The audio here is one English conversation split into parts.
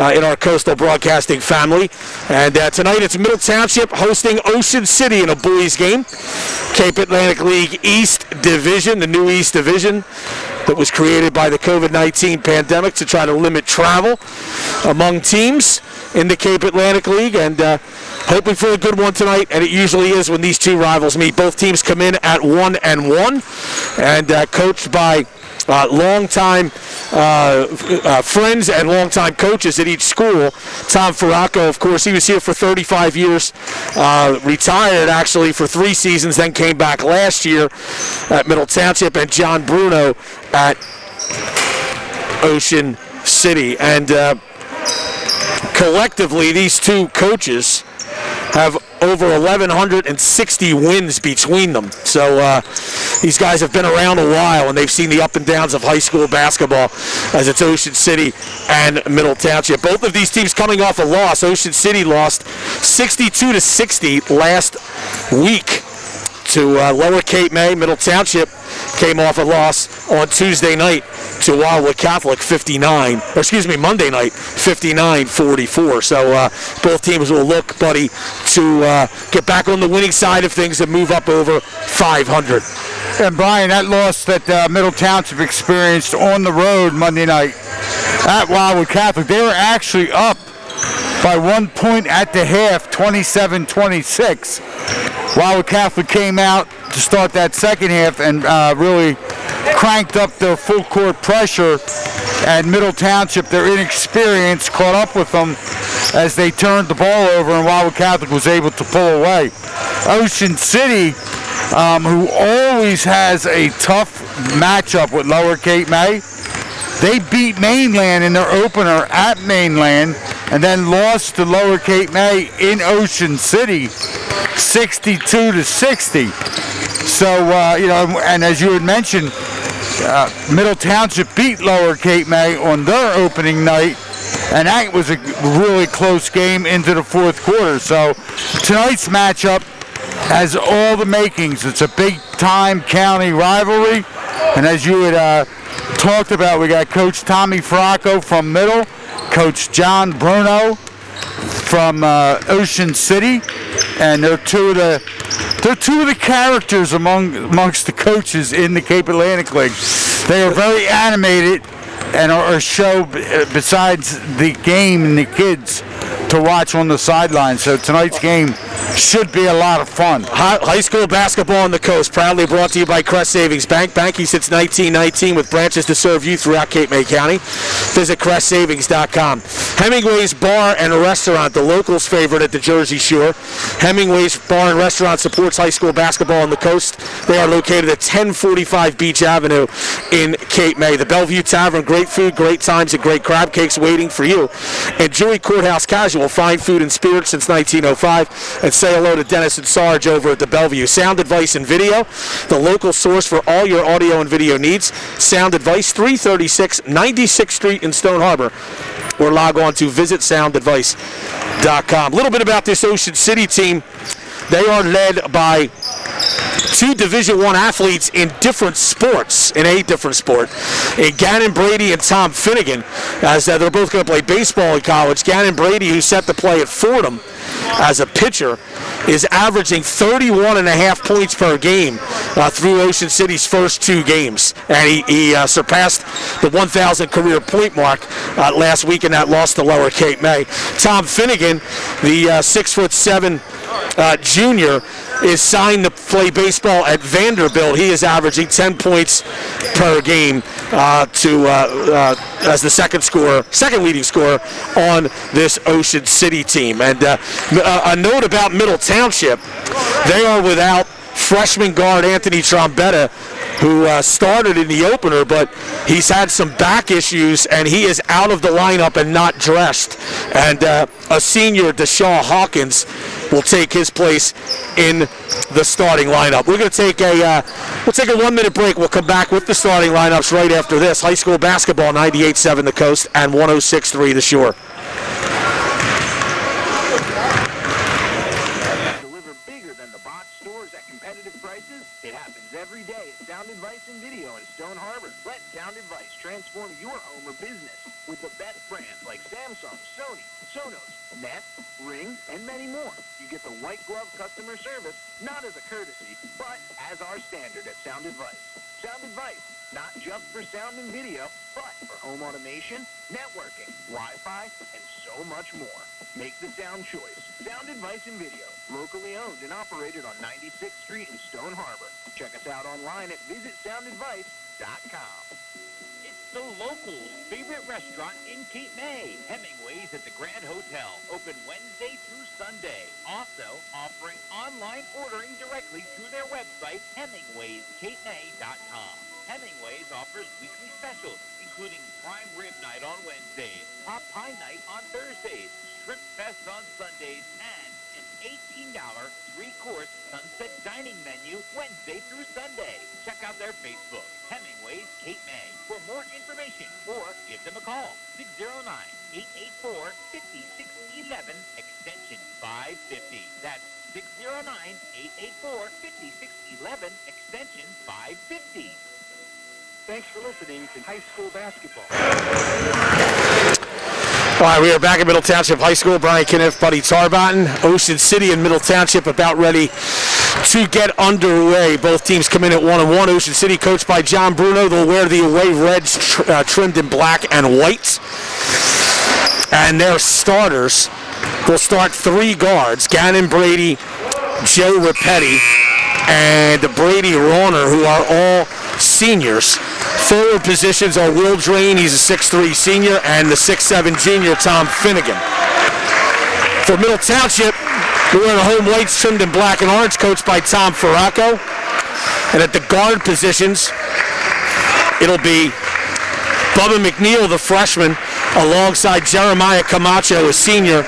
in our Coastal Broadcasting family. And tonight it's Middle Township hosting Ocean City in a boys game. Cape Atlantic League East Division, the new East Division that was created by the COVID-19 pandemic to try to limit travel among teams in the Cape Atlantic League. And hoping for a good one tonight, and it usually is when these two rivals meet. Both teams come in at 1-1, and coached by longtime friends and longtime coaches at each school. Tom Faracco, of course, he was here for 35 years, retired actually for 3 seasons, then came back last year at Middle Township, and John Bruno at Ocean City. And collectively, these two coaches have over 1,160 wins between them. So these guys have been around a while, and they've seen the up and downs of high school basketball as it's Ocean City and Middle Township. Both of these teams coming off a loss. Ocean City lost 62-60 last week to Lower Cape May. Middle Township came off a loss on Tuesday night to Wildwood Catholic, Monday night, 59-44. So both teams will look, buddy, to get back on the winning side of things and move up over 500. And Brian, that loss that Middle Township experienced on the road Monday night at Wildwood Catholic, they were actually up by 1 point at the half, 27-26. Wildwood Catholic came out to start that second half and really cranked up their full court pressure, and Middle Township, their inexperience, caught up with them as they turned the ball over, and Wildwood Catholic was able to pull away. Ocean City, who always has a tough matchup with Lower Cape May, they beat Mainland in their opener at Mainland and then lost to Lower Cape May in Ocean City 62-60. So, and as you had mentioned, Middle Township beat Lower Cape May on their opening night, and that was a really close game into the fourth quarter. So tonight's matchup has all the makings. It's a big-time county rivalry, and as you had talked about, we got Coach Tommy Faracco from Middle, Coach John Bruno from Ocean City, and they're two of the characters amongst the coaches in the Cape Atlantic League. They are very animated and are a show besides the game and the kids to watch on the sidelines. So tonight's game should be a lot of fun. High school basketball on the coast, proudly brought to you by Crest Savings Bank. Banking since 1919 with branches to serve you throughout Cape May County. Visit CrestSavings.com. Hemingway's Bar and Restaurant, the locals' favorite at the Jersey Shore. Hemingway's Bar and Restaurant supports high school basketball on the coast. They are located at 1045 Beach Avenue in Cape May. The Bellevue Tavern, great food, great times, and great crab cakes waiting for you. And Dewey Courthouse Casual, fine food and spirits since 1905. And say hello to Dennis and Sarge over at the Bellevue. Sound Advice and Video, the local source for all your audio and video needs. Sound Advice, 336 96th Street in Stone Harbor. Or log on to visitsoundadvice.com. A little bit about this Ocean City team. They are led by 2 Division I athletes in different sports, in a different sport. Gannon Brady and Tom Finnegan, as they're both going to play baseball in college. Gannon Brady, who's set to play at Fordham as a pitcher, is averaging 31.5 points per game through Ocean City's first 2 games. And he surpassed the 1,000 career point mark last week in that loss to Lower Cape May. Tom Finnegan, the 6'7" junior, is signed to play baseball at Vanderbilt. He is averaging 10 points per game as the second leading scorer on this Ocean City team. And a note about Middle Township, they are without freshman guard Anthony Trombetta, who started in the opener, but he's had some back issues, and he is out of the lineup and not dressed. And a senior, Deshaun Hawkins, will take his place in the starting lineup. We're going to take a 1-minute break. We'll come back with the starting lineups right after this. High school basketball, 98.7 The Coast and 106.3 The Shore. Deliver bigger than the box stores at competitive prices. It happens every day at Sound Advice and Video in Stone Harbor. Let Sound Advice transform your home or business with the best brands like Samsung, Sony, Sonos, Nest, Ring, and many more. You get the white glove customer service, not as a courtesy, but as our standard at Sound Advice. Sound Advice, not just for sound and video, but for home automation, networking, Wi-Fi, and so much more. Make the sound choice. Sound Advice and Video, locally owned and operated on 96th Street in Stone Harbor. Check us out online at visitsoundadvice.com. It's the locals' favorite restaurant in Cape May, Hemingway's at the Grand Hotel, open Wednesday through Sunday. Also offering online ordering directly through their website, hemingwayscapemay.com. Hemingway's offers weekly specials, including prime rib night on Wednesdays, pot pie night on Thursdays, shrimp fest on Sundays, and an $18 three-course sunset dining menu Wednesday through Sunday. Check out their Facebook, Hemingway's Cape May, for more information or give them a call, 609-884-5611, extension 550. That's 609-884-5611, extension 550. Thanks for listening to High School Basketball. All right, we are back at Middle Township High School. Brian Kniff, Buddy Tarbotten. Ocean City and Middle Township about ready to get underway. Both teams come in at 1-1. Ocean City, coached by John Bruno. They'll wear the away reds trimmed in black and white. And their starters will start three guards, Gannon Brady, Joe Rapetti, and Brady Rauner, who are all seniors. Forward positions are Will Drain, he's a 6'3 senior, and the 6'7 junior, Tom Finnegan. For Middle Township, we're wearing home whites trimmed in black and orange, coached by Tom Ferracco. And at the guard positions, it'll be Bubba McNeil, the freshman, alongside Jeremiah Camacho, a senior.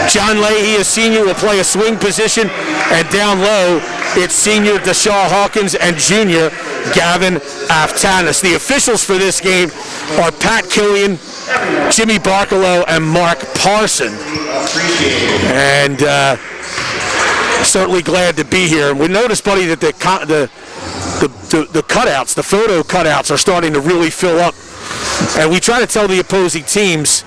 John Leahy, a senior, will play a swing position, and down low, it's senior Deshaw Hawkins and junior Gavin Aftanis. The officials for this game are Pat Killian, Jimmy Barcalow, and Mark Parson. And certainly glad to be here. And we noticed, Buddy, that the cutouts, the photo cutouts, are starting to really fill up. And we try to tell the opposing teams,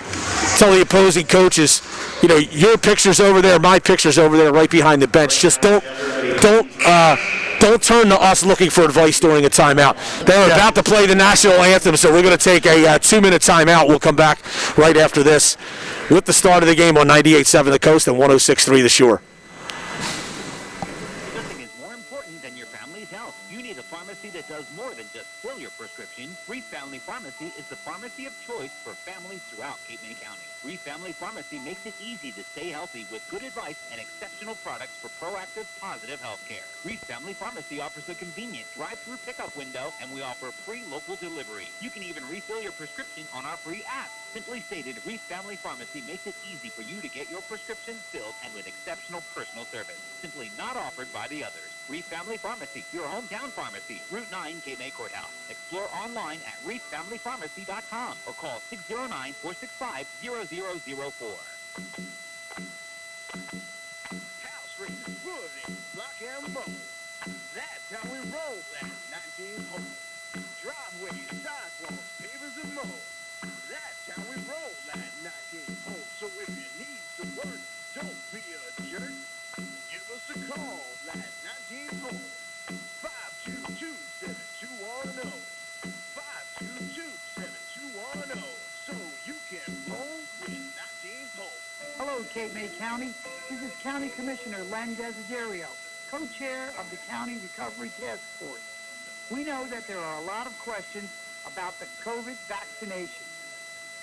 tell the opposing coaches, you know, your picture's over there, my picture's over there, right behind the bench. Just don't turn to us looking for advice during a timeout. They're about to play the national anthem, so we're going to take a 2-minute timeout. We'll come back right after this with the start of the game on 98.7 The Coast and 106.3 The Shore. Nothing is more important than your family's health. You need a pharmacy that does more than just fill your prescription. Reef Family Pharmacy is the pharmacy of choice for families throughout Cape May County. Reef Family Pharmacy makes it easy to stay healthy with good advice and exceptional products for proactive, positive health care. Reef Family Pharmacy offers a convenient drive-through pickup window, and we offer free local delivery. You can even refill your prescription on our free app. Simply stated, Reef Family Pharmacy makes it easy for you to get your prescriptions filled and with exceptional personal service. Simply not offered by the others. Reef Family Pharmacy, your hometown pharmacy, Route 9, Cape May Courthouse. Explore online at reeffamilypharmacy.com or call 609-465-0004. House raising wood and block and roll. That's how we roll that 19 hole. Driveways, sidewalks, pavers and more. That's how we roll that 19 hole. So if you need some work, don't be a jerk. Give us a call at 19 hole. 522-7210. 522-7210. So you can roll with 19 hole. Hello, Cape May County. This is County Commissioner Len Desiderio, co-chair of the County Recovery Task Force. We know that there are a lot of questions about the COVID vaccination.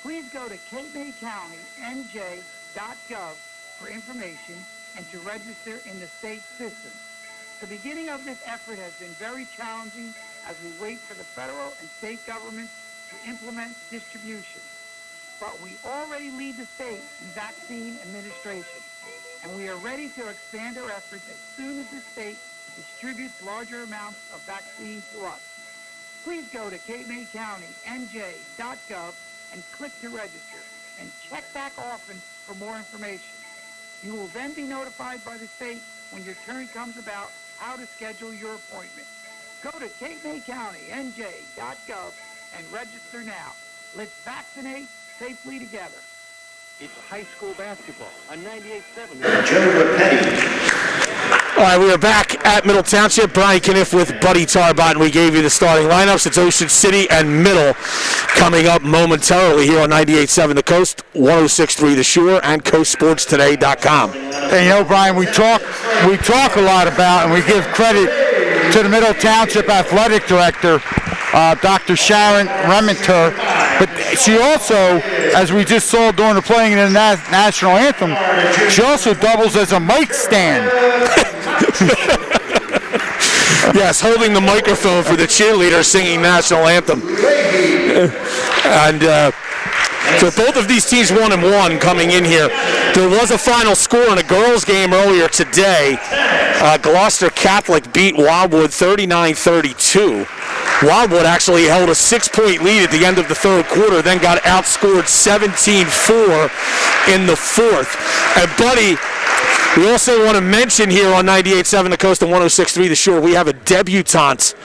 Please go to capemaycountynj.gov for information and to register in the state system. The beginning of this effort has been very challenging as we wait for the federal and state governments to implement distribution. But we already lead the state in vaccine administration, and we are ready to expand our efforts as soon as the state distributes larger amounts of vaccine to us. Please go to capemaycountynj.gov and click to register, and check back often for more information. You will then be notified by the state when your turn comes about how to schedule your appointment. Go to capemaycountynj.gov and register now. Let's vaccinate safely together. It's high school basketball on 98.7. All right, we are back at Middle Township. Brian Kniff with Buddy Tarbot, and we gave you the starting lineups. It's Ocean City and Middle coming up momentarily here on 98.7 The Coast, 106.3 The Shore, and coastsportstoday.com. And you know, Brian, we talk a lot about, and we give credit to the Middle Township Athletic Director, Dr. Sharon Rementer, but she also, as we just saw during the playing of the national anthem, she also doubles as a mic stand. Yes, holding the microphone for the cheerleader singing national anthem. And so both of these teams 1-1 coming in here. There was a final score in a girls' game earlier today. Gloucester Catholic beat Wildwood 39-32. Wildwood actually held a 6-point lead at the end of the third quarter, then got outscored 17-4 in the fourth. And Buddy, we also want to mention here on 98.7 The Coast and 106.3 The Shore, we have a debutante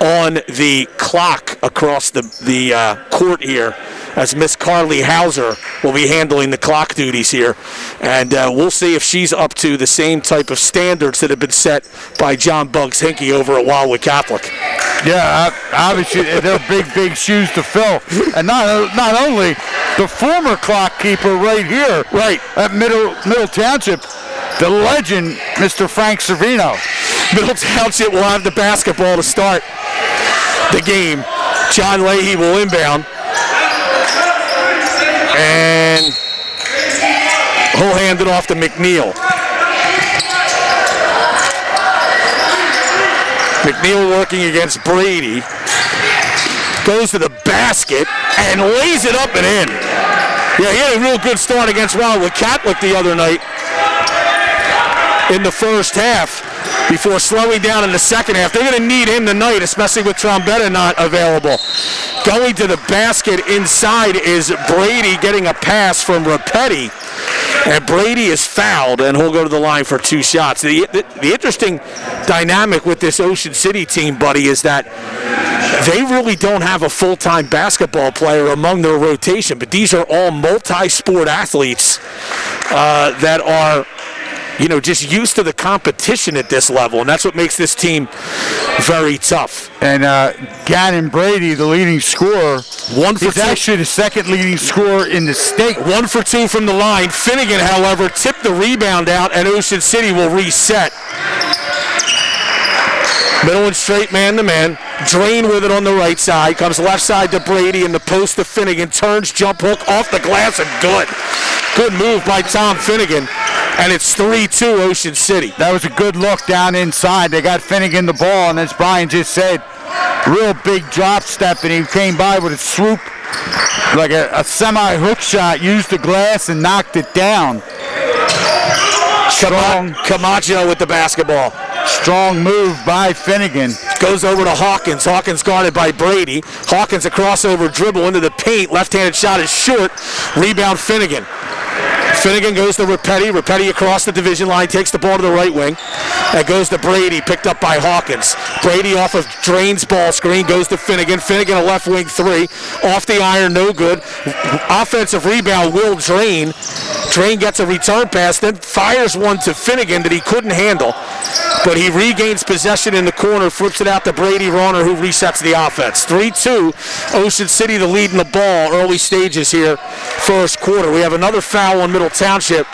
on the clock across the court here, as Miss Carly Hauser will be handling the clock duties here. And we'll see if she's up to the same type of standards that have been set by John Bugs Hinkey over at Wildwood Catholic. Yeah, obviously they're big shoes to fill. And not only the former clock keeper right here, right at Middle Township, the legend, Mr. Frank Servino. Middle Township will have the basketball to start the game. John Leahy will inbound. And he'll hand it off to McNeil. McNeil working against Brady. Goes to the basket and lays it up and in. Yeah, he had a real good start against Wildwood Catholic the other night in the first half before slowing down in the second half. They're going to need him tonight, especially with Trombetta not available. Going to the basket inside is Brady, getting a pass from Rapetti. And Brady is fouled, and he'll go to the line for 2 shots. The interesting dynamic with this Ocean City team, Buddy, is that they really don't have a full-time basketball player among their rotation, but these are all multi-sport athletes that are, you know, just used to the competition at this level, and that's what makes this team very tough. And Gannon Brady, the leading scorer, he's actually the second leading scorer in the state. 1 for 2 from the line. Finnegan, however, tipped the rebound out, and Ocean City will reset. Middle and straight, man-to-man. Drain with it on the right side. Comes left side to Brady in the post to Finnegan. Turns, jump hook off the glass, and good. Good move by Tom Finnegan. And it's 3-2 Ocean City. That was a good look down inside. They got Finnegan the ball, and as Brian just said, real big drop step, and he came by with a swoop, like a semi-hook shot, used the glass and knocked it down. Strong. Camacho with the basketball. Strong move by Finnegan. Goes over to Hawkins. Hawkins guarded by Brady. Hawkins a crossover dribble into the paint. Left-handed shot is short. Rebound Finnegan. Finnegan goes to Rapetti. Rapetti across the division line, takes the ball to the right wing. That goes to Brady, picked up by Hawkins. Brady off of Drain's ball screen, goes to Finnegan. Finnegan a left wing 3. Off the iron, no good. Offensive rebound, Will Drain. Drain gets a return pass, then fires one to Finnegan that he couldn't handle. But he regains possession in the corner, flips it out to Brady Rauner, who resets the offense. 3-2, Ocean City the lead in the ball, early stages here, first quarter. We have another foul on Middle Township.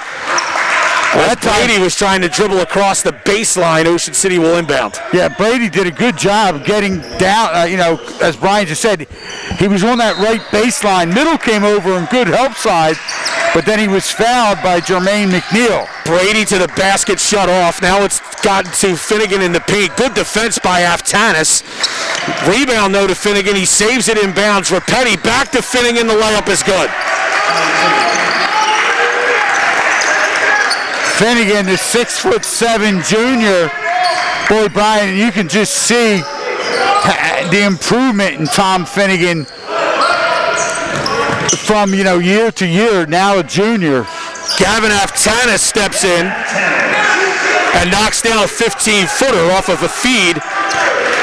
That Brady was trying to dribble across the baseline. Ocean City will inbound. Yeah, Brady did a good job getting down. As Brian just said, he was on that right baseline. Middle came over in good help side, but then he was fouled by Jermaine McNeil. Brady to the basket, shut off. Now it's gotten to Finnegan in the paint. Good defense by Aftanis. Rebound, though, to Finnegan. He saves it inbounds. Rapetti back to Finnegan. The layup is good. Finnegan, the 6'7" junior. Boy, Brian, you can just see the improvement in Tom Finnegan from, year to year, now a junior. Gavin Aftanis steps in and knocks down a 15-footer off of a feed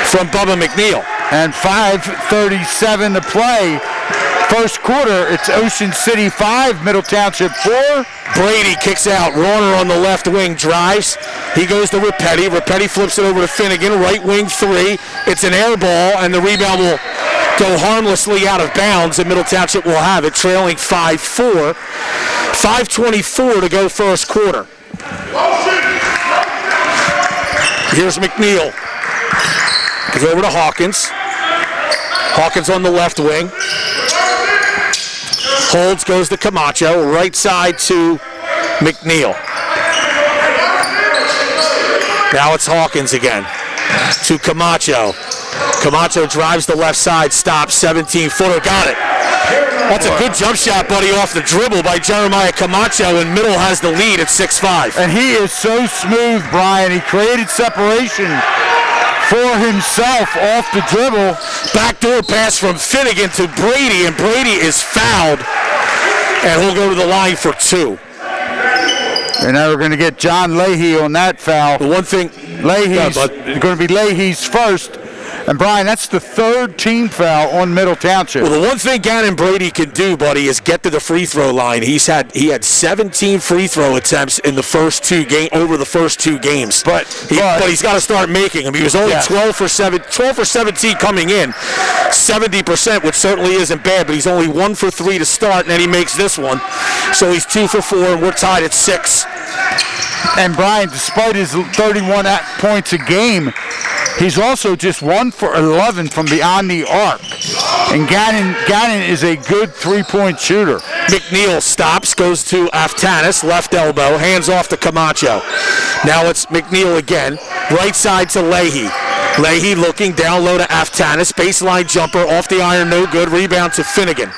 from Bubba McNeil. And 5:37 to play. First quarter, it's Ocean City 5, Middle Township 4. Brady kicks out. Rauner on the left wing drives. He goes to Rapetti. Rapetti flips it over to Finnegan. Right wing 3. It's an air ball, and the rebound will go harmlessly out of bounds, and Middle Township will have it, trailing 5-4. 5:24 to go first quarter. Here's McNeil. Goes over to Hawkins. Hawkins on the left wing. Holds, goes to Camacho. Right side to McNeil. Now it's Hawkins again. To Camacho. Camacho drives the left side, stops, 17-footer, got it. That's a good jump shot, buddy, off the dribble by Jeremiah Camacho, and Middle has the lead at 6-5. And he is so smooth, Brian. He created separation for himself off the dribble. Backdoor pass from Finnegan to Brady, and Brady is fouled, and he'll go to the line for 2. And now we're going to get John Leahy on that foul. The one thing, Leahy's going to be Leahy's first. And Brian, that's the third team foul on Middle Township. Well, the one thing Gannon Brady can do, buddy, is get to the free throw line. He had 17 free throw attempts in the first two games. But he's got to start making them. He was only 12 for 17 coming in, 70%, which certainly isn't bad. But he's only 1 for 3 to start, and then he makes this one. So he's 2 for 4, and we're tied at 6. And Brian, despite his 31 points a game, he's also just 1 for 11 from beyond the arc. And Gannon is a good three-point shooter. McNeil stops, goes to Aftanis, left elbow, hands off to Camacho. Now it's McNeil again, right side to Leahy. Leahy looking down low to Aftanis, baseline jumper, off the iron, no good, rebound to Finnegan.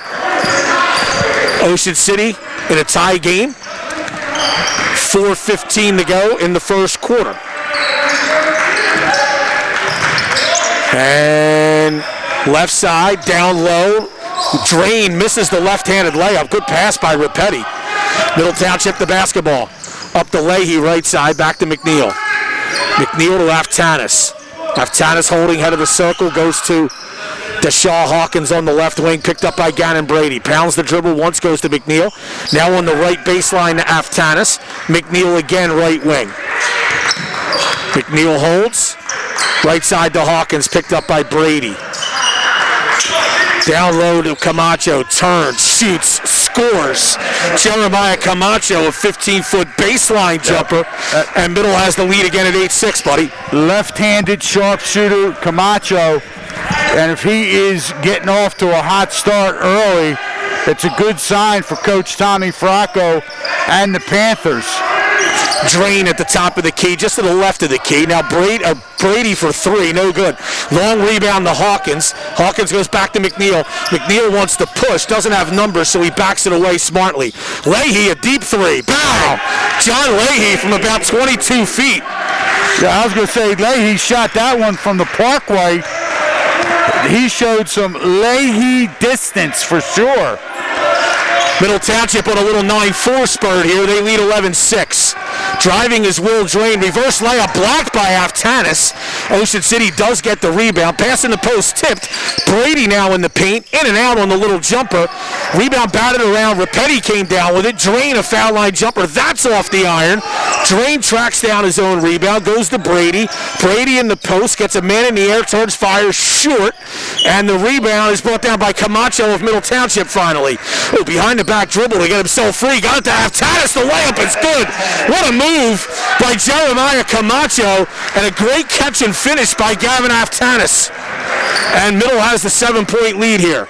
Ocean City in a tie game, 4:15 to go in the first quarter. And left side, down low. Drain misses the left-handed layup. Good pass by Rapetti. Middle Township the basketball. Up to Leahy, right side, back to McNeil. McNeil to Aftanis. Aftanis holding head of the circle, goes to Deshaw. Hawkins on the left wing, picked up by Gannon Brady. Pounds the dribble once, goes to McNeil. Now on the right baseline to Aftanis. McNeil again, right wing. McNeil holds. Right side to Hawkins, picked up by Brady. Down low to Camacho, turns, shoots, scores. Jeremiah Camacho, a 15-foot baseline jumper, and Middle has the lead again at 8-6, buddy. Left-handed sharpshooter Camacho, and if he is getting off to a hot start early, it's a good sign for Coach Tommy Fracco and the Panthers. Drain at the top of the key, just to the left of the key. Now Brady for 3, no good. Long rebound to Hawkins. Hawkins goes back to McNeil. McNeil wants to push, doesn't have numbers, so he backs it away smartly. Leahy, a deep 3. Bow! John Leahy from about 22 feet. Yeah, I was going to say, Leahy shot that one from the Parkway. He showed some Leahy distance for sure. Middle Township on a little 9-4 spurt here. They lead 11-6. Driving is Will Drain. Reverse layup blocked by Aftanis. Ocean City does get the rebound. Pass in the post tipped. Brady now in the paint. In and out on the little jumper. Rebound batted around. Rapetti came down with it. Drain a foul line jumper. That's off the iron. Drain tracks down his own rebound. Goes to Brady. Brady in the post. Gets a man in the air. Turns, fires short. And the rebound is brought down by Camacho of Middle Township finally. Oh, behind the back dribble to get himself free. Got it to Aftanis. The layup is good. What a move by Jeremiah Camacho, and a great catch and finish by Gavin Aftanis. And Middle has the 7-point lead here.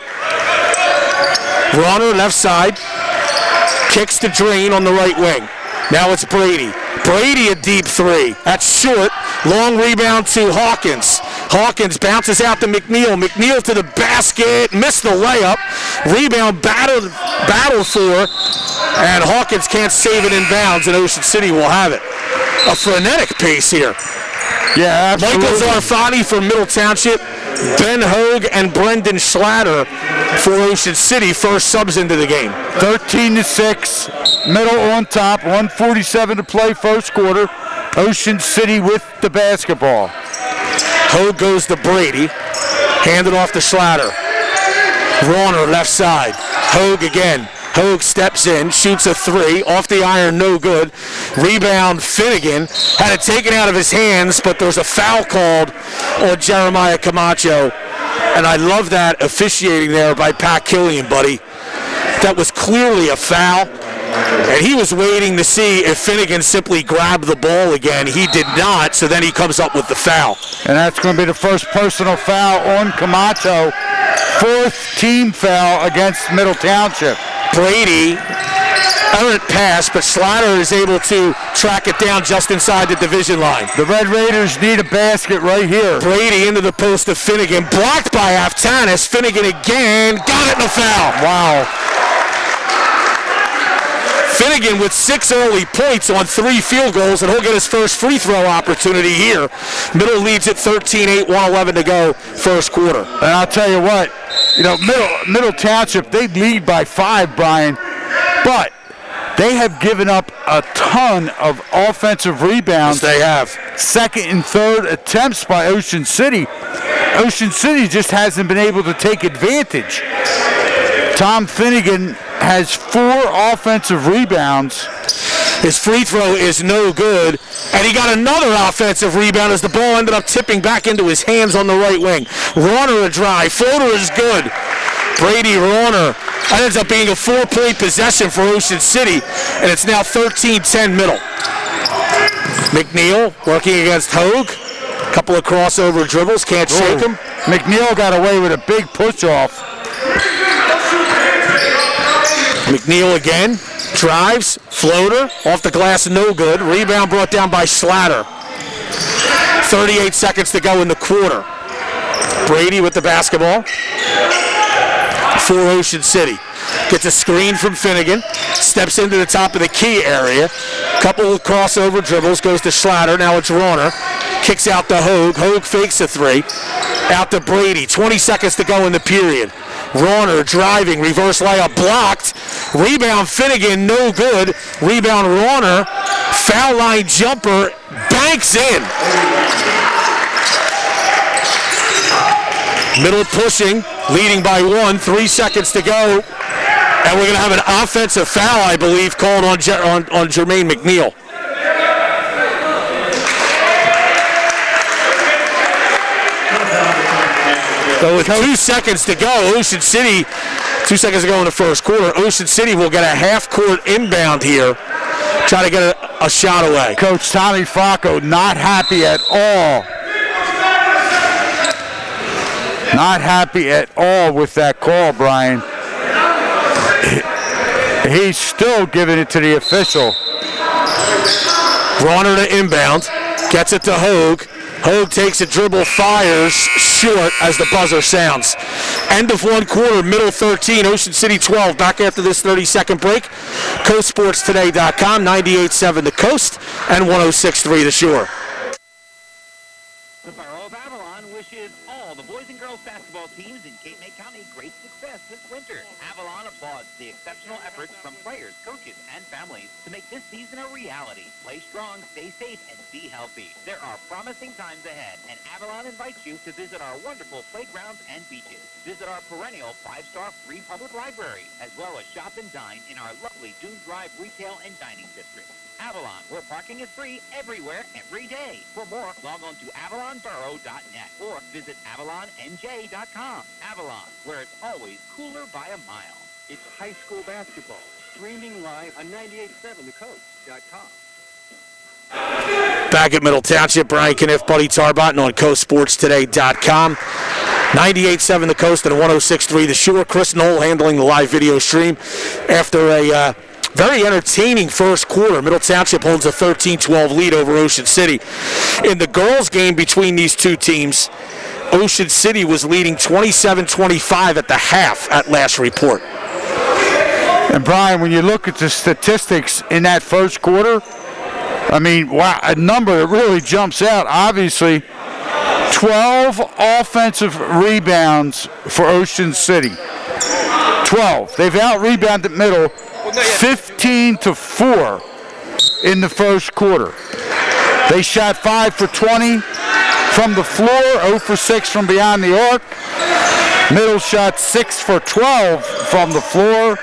Rauner left side. Kicks to Drain on the right wing. Now it's Brady. Brady a deep 3. That's short. Long rebound to Hawkins. Hawkins bounces out to McNeil. McNeil to the basket. Missed the layup. Rebound battle for. And Hawkins can't save it in bounds, and Ocean City will have it. A frenetic pace here. Yeah, absolutely. Michael Zarfani for Middle Township. Ben Hogue and Brendan Schlatter for Ocean City, first subs into the game. 13-6, Middle on top, 1:47 to play first quarter. Ocean City with the basketball. Hogue goes to Brady. Handed off to Schlatter. Rauner left side. Hogue again. Hogue steps in, shoots a three, off the iron, no good. Rebound, Finnegan. Had it taken out of his hands, but there's a foul called on Jeremiah Camacho. And I love that officiating there by Pat Killian, buddy. That was clearly a foul. And he was waiting to see if Finnegan simply grabbed the ball again. He did not, so then he comes up with the foul. And that's going to be the first personal foul on Camacho. Fourth team foul against Middle Township. Brady, errant pass, but Slatter is able to track it down just inside the division line. The Red Raiders need a basket right here. Brady into the post of Finnegan, blocked by Aftanis. Finnegan again, got it in a foul. Wow. Finnegan with 6 early points on 3 field goals, and he'll get his first free throw opportunity here. Middle leads at 13-8, 1:11 to go, first quarter. And I'll tell you what, Middle Township, they lead by 5, Brian, but they have given up a ton of offensive rebounds. Yes, they have. Second and third attempts by Ocean City. Ocean City just hasn't been able to take advantage. Tom Finnegan has 4 offensive rebounds. His free throw is no good, and he got another offensive rebound as the ball ended up tipping back into his hands on the right wing. Rauner a drive, floater is good. Brady Rauner. That ends up being a 4-point possession for Ocean City, and it's now 13-10 Middle. McNeil working against Hogue. Couple of crossover dribbles, can't shake him. McNeil got away with a big push-off. McNeil again, drives, floater, off the glass, no good. Rebound brought down by Slatter. 38 seconds to go in the quarter. Brady with the basketball for Ocean City. Gets a screen from Finnegan, steps into the top of the key area. Couple of crossover dribbles, goes to Schlatter, now it's Rauner. Kicks out to Hogue, Hogue fakes a 3. Out to Brady, 20 seconds to go in the period. Rauner driving, reverse layup blocked. Rebound Finnegan, no good. Rebound Rauner, foul line jumper, banks in. Middle pushing, leading by 1, 3 seconds to go. And we're going to have an offensive foul, I believe, called on Jermaine McNeil. So with 2 seconds to go, Ocean City, 2 seconds to go in the first quarter, Ocean City will get a half-court inbound here, try to get a shot away. Coach Tommy Fracco not happy at all. Not happy at all with that call, Brian. He's still giving it to the official. Rauner to inbound, gets it to Hogue. Hogue takes a dribble, fires short as the buzzer sounds. End of 1 quarter, Middle 13, Ocean City 12. Back after this 30-second break. CoastSportsToday.com, 98.7 The Coast, and 106.3 The Shore. The Borough of Avalon wishes all the boys and girls basketball teams in Cape May County great success this winter. Avalon applauds the exceptional efforts from players, coaches, and families to make this season a reality. Play strong, stay safe, and be healthy. There are promising times ahead, and Avalon invites you to visit our wonderful playgrounds and beaches. Visit our perennial 5-star free public library, as well as shop and dine in our lovely Dune Drive retail and dining district. Avalon, where parking is free everywhere, every day. For more, log on to avalonborough.net or visit avalonnj.com. Avalon, where it's always cooler by a mile. It's high school basketball, streaming live on 98.7thecoast.com. Back at Middle Township, Brian Kniff, Buddy Tarbotton on CoastSportsToday.com. 98.7 The Coast and 106.3 The Shore. Chris Knoll handling the live video stream after a very entertaining first quarter. Middle Township holds a 13-12 lead over Ocean City. In the girls' game between these two teams, Ocean City was leading 27-25 at the half at last report. And Brian, when you look at the statistics in that first quarter, I mean, wow, a number that really jumps out. Obviously, 12 offensive rebounds for Ocean City. 12. They've out-rebounded Middle 15-4 in the first quarter. They shot 5 for 20 from the floor, 0 for 6 from beyond the arc. Middle shot 6 for 12 from the floor.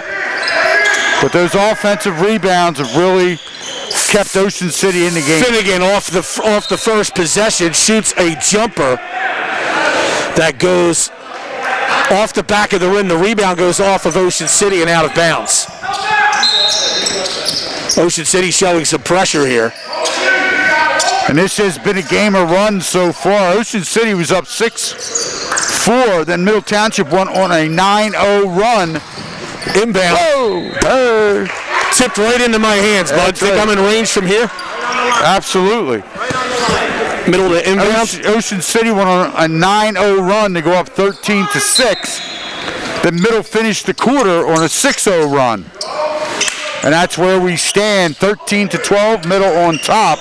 But those offensive rebounds have really kept Ocean City in the game. Finnegan off the first possession shoots a jumper that goes off the back of the rim. The rebound goes off of Ocean City and out of bounds. Ocean City showing some pressure here. And this has been a game of runs so far. Ocean City was up 6-4. Then Middle Township went on a 9-0 run. Inbound. Whoa! Tipped right into my hands, bud. Think I'm in range from here? Absolutely. Middle to inbound. Ocean City went on a 9-0 run to go up 13-6. Then Middle finished the quarter on a 6-0 run. And that's where we stand, 13-12, Middle on top.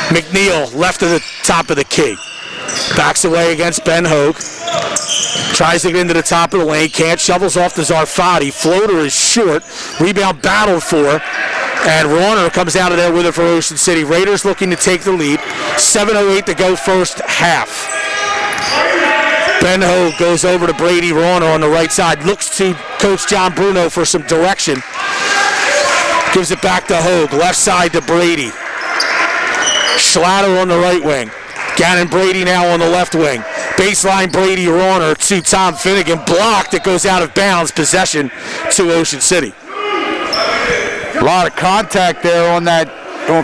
McNeil left of the top of the key. Backs away against Ben Hogue. Tries to get into the top of the lane. Can't. Shovels off to Zarfati. Floater is short. Rebound battled for. And Rauner comes out of there with it for Ocean City. Raiders looking to take the lead. 7:08 to go first half. Ben Hogue goes over to Brady Rauner on the right side. Looks to Coach John Bruno for some direction. Gives it back to Hogue. Left side to Brady. Schlatter on the right wing. Gannon Brady now on the left wing. Baseline Brady Rauner to Tom Finnegan. Blocked. It goes out of bounds. Possession to Ocean City. A lot of contact there on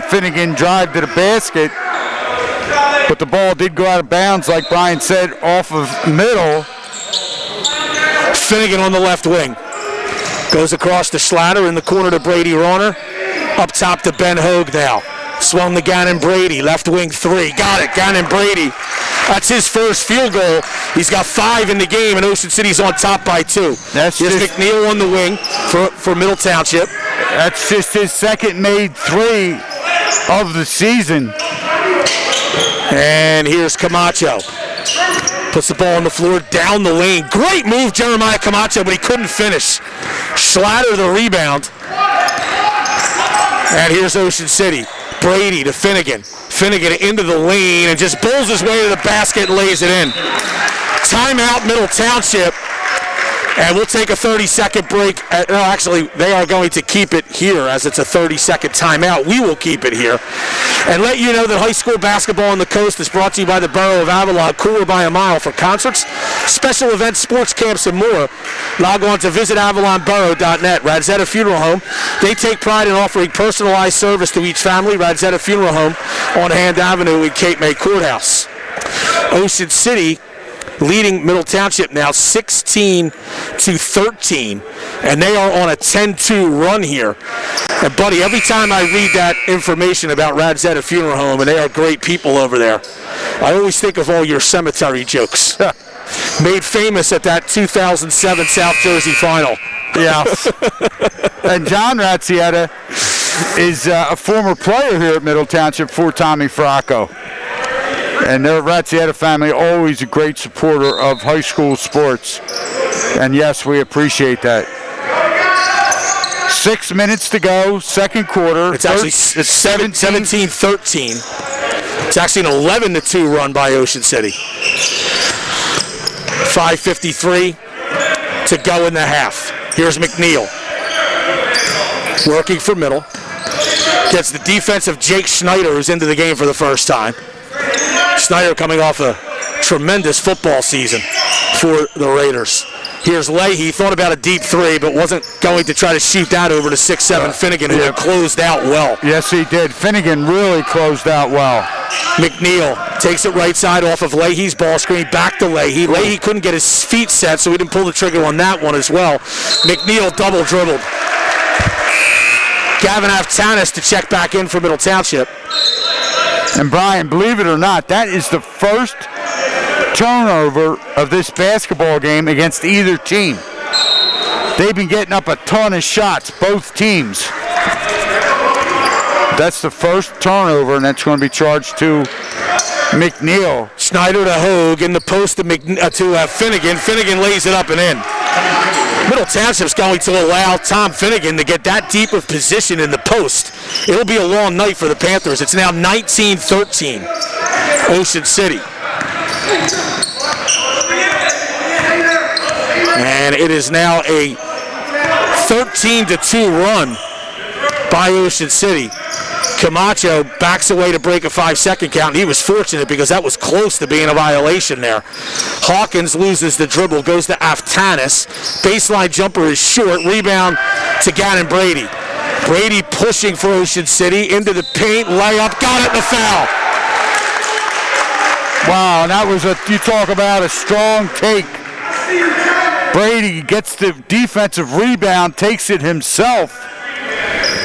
Finnegan drive to the basket. But the ball did go out of bounds, like Brian said, off of Middle. Finnegan on the left wing. Goes across to Schlatter in the corner to Brady Rauner. Up top to Ben Hogue now. Swung to Gannon Brady. Left wing three. Got it. Gannon Brady. That's his first field goal. He's got 5 in the game, and Ocean City's on top by 2. Here's McNeil on the wing for Middle Township. That's just his second made 3 of the season. And here's Camacho. Puts the ball on the floor, down the lane. Great move, Jeremiah Camacho, but he couldn't finish. Schlatter the rebound. And here's Ocean City. Brady to Finnegan. Finnegan into the lane and just bowls his way to the basket and lays it in. Timeout, Middle Township. And we'll take a 30-second break. No, actually, they are going to keep it here as it's a 30-second timeout. We will keep it here. And let you know that high school basketball on the coast is brought to you by the Borough of Avalon, cooler by a mile. For concerts, special events, sports camps, and more, log on to visitavalonborough.net. Radzetta Funeral Home, they take pride in offering personalized service to each family. Radzetta Funeral Home on Hand Avenue in Cape May Courthouse. Ocean City leading Middle Township now 16-13, and they are on a 10-2 run here. And buddy, every time I read that information about Radzetta Funeral Home, and they are great people over there, I always think of all your cemetery jokes. Made famous at that 2007 South Jersey final. Yeah. And John Razzietta is a former player here at Middle Township for Tommy Fracco. And their Razzietta family, always a great supporter of high school sports. And yes, we appreciate that. 6 minutes to go, second quarter. It's actually 17-13. It's actually an 11-2 run by Ocean City. 5:53 to go in the half. Here's McNeil. Working for Middle. Gets the defense of Jake Schneider, who's into the game for the first time. Schneider coming off a tremendous football season for the Raiders. Here's Leahy. Thought about a deep 3, but wasn't going to try to shoot that over to 6'7" Finnegan, who closed out well. Yes, he did. Finnegan really closed out well. McNeil takes it right side off of Leahy's ball screen, back to Leahy. Leahy couldn't get his feet set, so he didn't pull the trigger on that one as well. McNeil double dribbled. Gavin Aftanis to check back in for Middle Township. And Brian, believe it or not, that is the first turnover of this basketball game against either team. They've been getting up a ton of shots, both teams. That's the first turnover, and that's going to be charged to McNeil. Schneider to Hogue in the post to Finnegan. Finnegan lays it up and in. Middle Township's going to allow Tom Finnegan to get that deep of position in the post. It'll be a long night for the Panthers. It's now 19-13, Ocean City. And it is now a 13-2 run by Ocean City. Camacho backs away to break a 5-second count. He was fortunate because that was close to being a violation there. Hawkins loses the dribble, goes to Aftanis. Baseline jumper is short. Rebound to Gannon Brady. Brady pushing for Ocean City into the paint. Layup. Got it in the foul. Wow, that was you talk about a strong take. Brady gets the defensive rebound, takes it himself.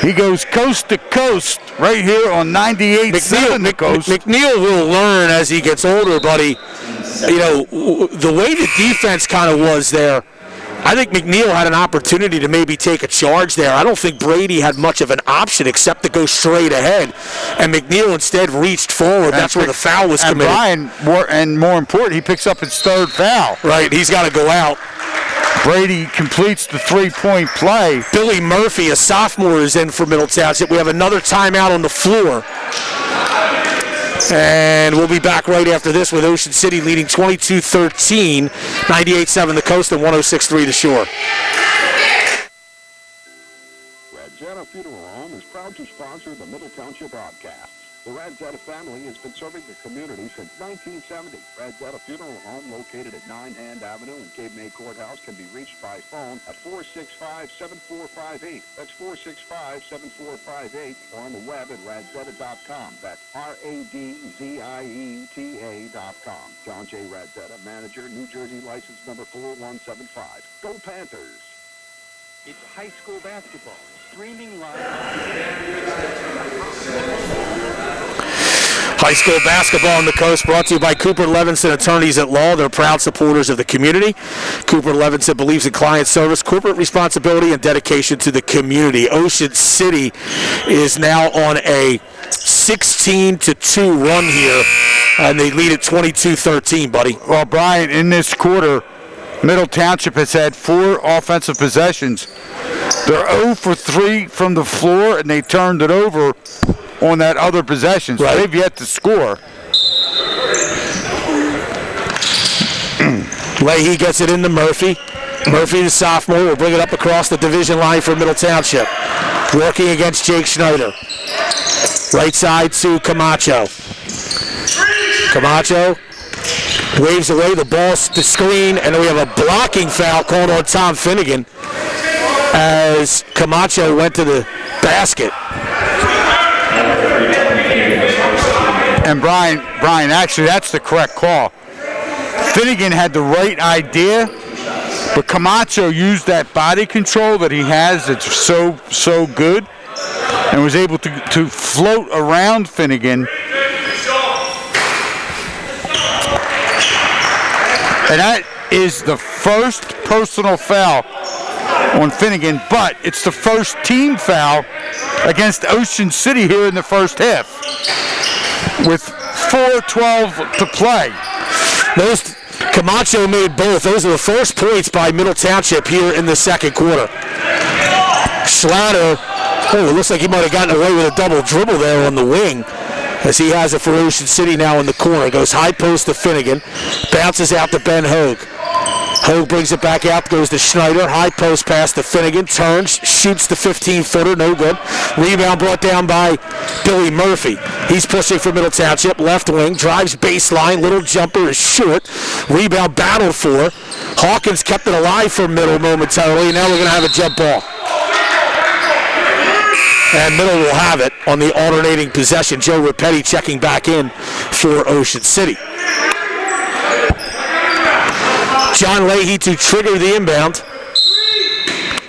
He goes coast to coast right here on 98.7 the coast. McNeil will learn as he gets older, buddy. You know, the way the defense kind of was there, I think McNeil had an opportunity to maybe take a charge there. I don't think Brady had much of an option except to go straight ahead. And McNeil instead reached forward. That's where the foul was committed. And Brian, more important, he picks up his third foul. Right, he's got to go out. Brady completes the three-point play. Billy Murphy, a sophomore, is in for Middle Township. We have another timeout on the floor. And we'll be back right after this with Ocean City leading 22-13, 98.7 the coast and 106.3 the shore. Radzetta Funeral Home is proud to sponsor the Middle Township broadcast. The Radzetta family has been serving the community since 1970. Radzetta Funeral Home, located at 9 Hand Avenue and Cape May Courthouse, can be reached by phone at 465-7458. That's 465-7458, or on the web at radzetta.com. That's RADZIETA.com. John J. Radzetta, manager, New Jersey license number 4175. Go Panthers! It's high school basketball, streaming live. High school basketball on the coast brought to you by Cooper Levinson Attorneys at Law. They're proud supporters of the community. Cooper Levinson believes in client service, corporate responsibility, and dedication to the community. Ocean City is now on a 16-2 run here, and they lead at 22-13, buddy. Well, Brian, in this quarter, Middle Township has had 4 offensive possessions. They're 0 for 3 from the floor, and they turned it over on that other possession. So they've yet to score. Leahy gets it into Murphy. Murphy, the sophomore, will bring it up across the division line for Middle Township. Working against Jake Schneider. Right side to Camacho. Camacho waves away the ball, the screen, and then we have a blocking foul called on Tom Finnegan as Camacho went to the basket. And Brian, actually, that's the correct call. Finnegan had the right idea, but Camacho used that body control that he has that's so good and was able to float around Finnegan. And that is the first personal foul on Finnegan, but it's the first team foul against Ocean City here in the first half with 4:12 to play. Camacho made both. Those are the first points by Middle Township here in the second quarter. Schlatter, it looks like he might have gotten away with a double dribble there on the wing, as he has it for Ocean City now in the corner. Goes high post to Finnegan, bounces out to Ben Hogue. Hogue brings it back out, goes to Schneider, high post pass to Finnegan, turns, shoots the 15-footer, no good. Rebound brought down by Billy Murphy. He's pushing for Middle Township, left wing, drives baseline, little jumper is short. Rebound battled for. Hawkins kept it alive for Middle momentarily, now we're going to have a jump ball. And Middle will have it on the alternating possession. Joe Rapetti checking back in for Ocean City. John Leahy to trigger the inbound.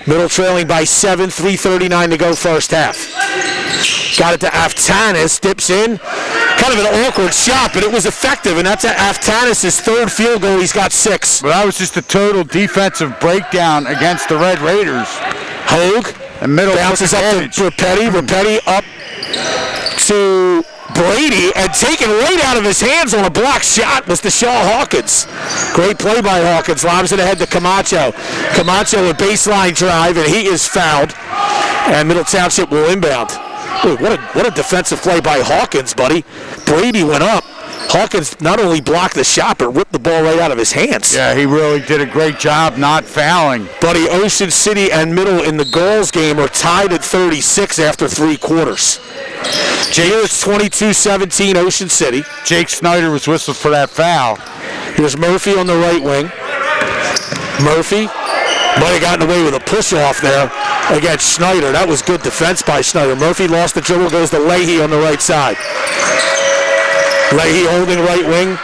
Middle trailing by 7, 3:39 to go first half. Got it to Aftanis, dips in. Kind of an awkward shot, but it was effective, and that's Aftanis' third field goal. He's got 6. But that was just a total defensive breakdown against the Red Raiders. Hogue and Middle bounces up to Rapetti. Rapetti up to Brady, and taken right out of his hands on a block shot was Deshaun Hawkins. Great play by Hawkins. Lobs it ahead to Camacho. Camacho a baseline drive, and he is fouled. And Middle Township will inbound. Ooh, what a defensive play by Hawkins, buddy. Brady went up. Hawkins not only blocked the shot, but ripped the ball right out of his hands. Yeah, he really did a great job not fouling. Buddy, Ocean City and Middle in the girls game are tied at 36 after 3 quarters. Here it's 22-17 Ocean City. Jake Snyder was whistled for that foul. Here's Murphy on the right wing. Murphy might have gotten away with a push-off there against Schneider. That was good defense by Schneider. Murphy lost the dribble, goes to Leahy on the right side. Leahy holding right wing,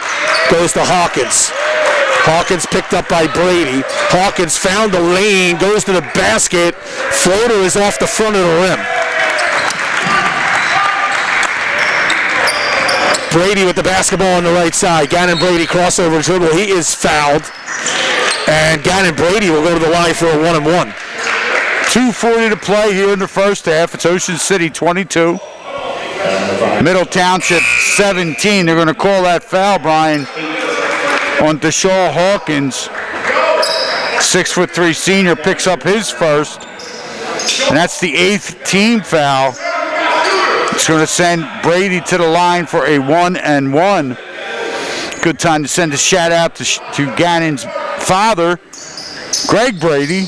goes to Hawkins. Hawkins picked up by Brady. Hawkins found the lane, goes to the basket. Floater is off the front of the rim. Brady with the basketball on the right side. Gannon Brady crossover dribble. He is fouled. And Gannon Brady will go to the line for a 1-and-1. 2:40 to play here in the first half. It's Ocean City 22. Middle Township 17. They're going to call that foul, Brian, on Deshaun Hawkins. 6'3" senior picks up his first. And that's the 8th team foul. It's going to send Brady to the line for a 1-and-1. Good time to send a shout out to Gannon's father, Greg Brady,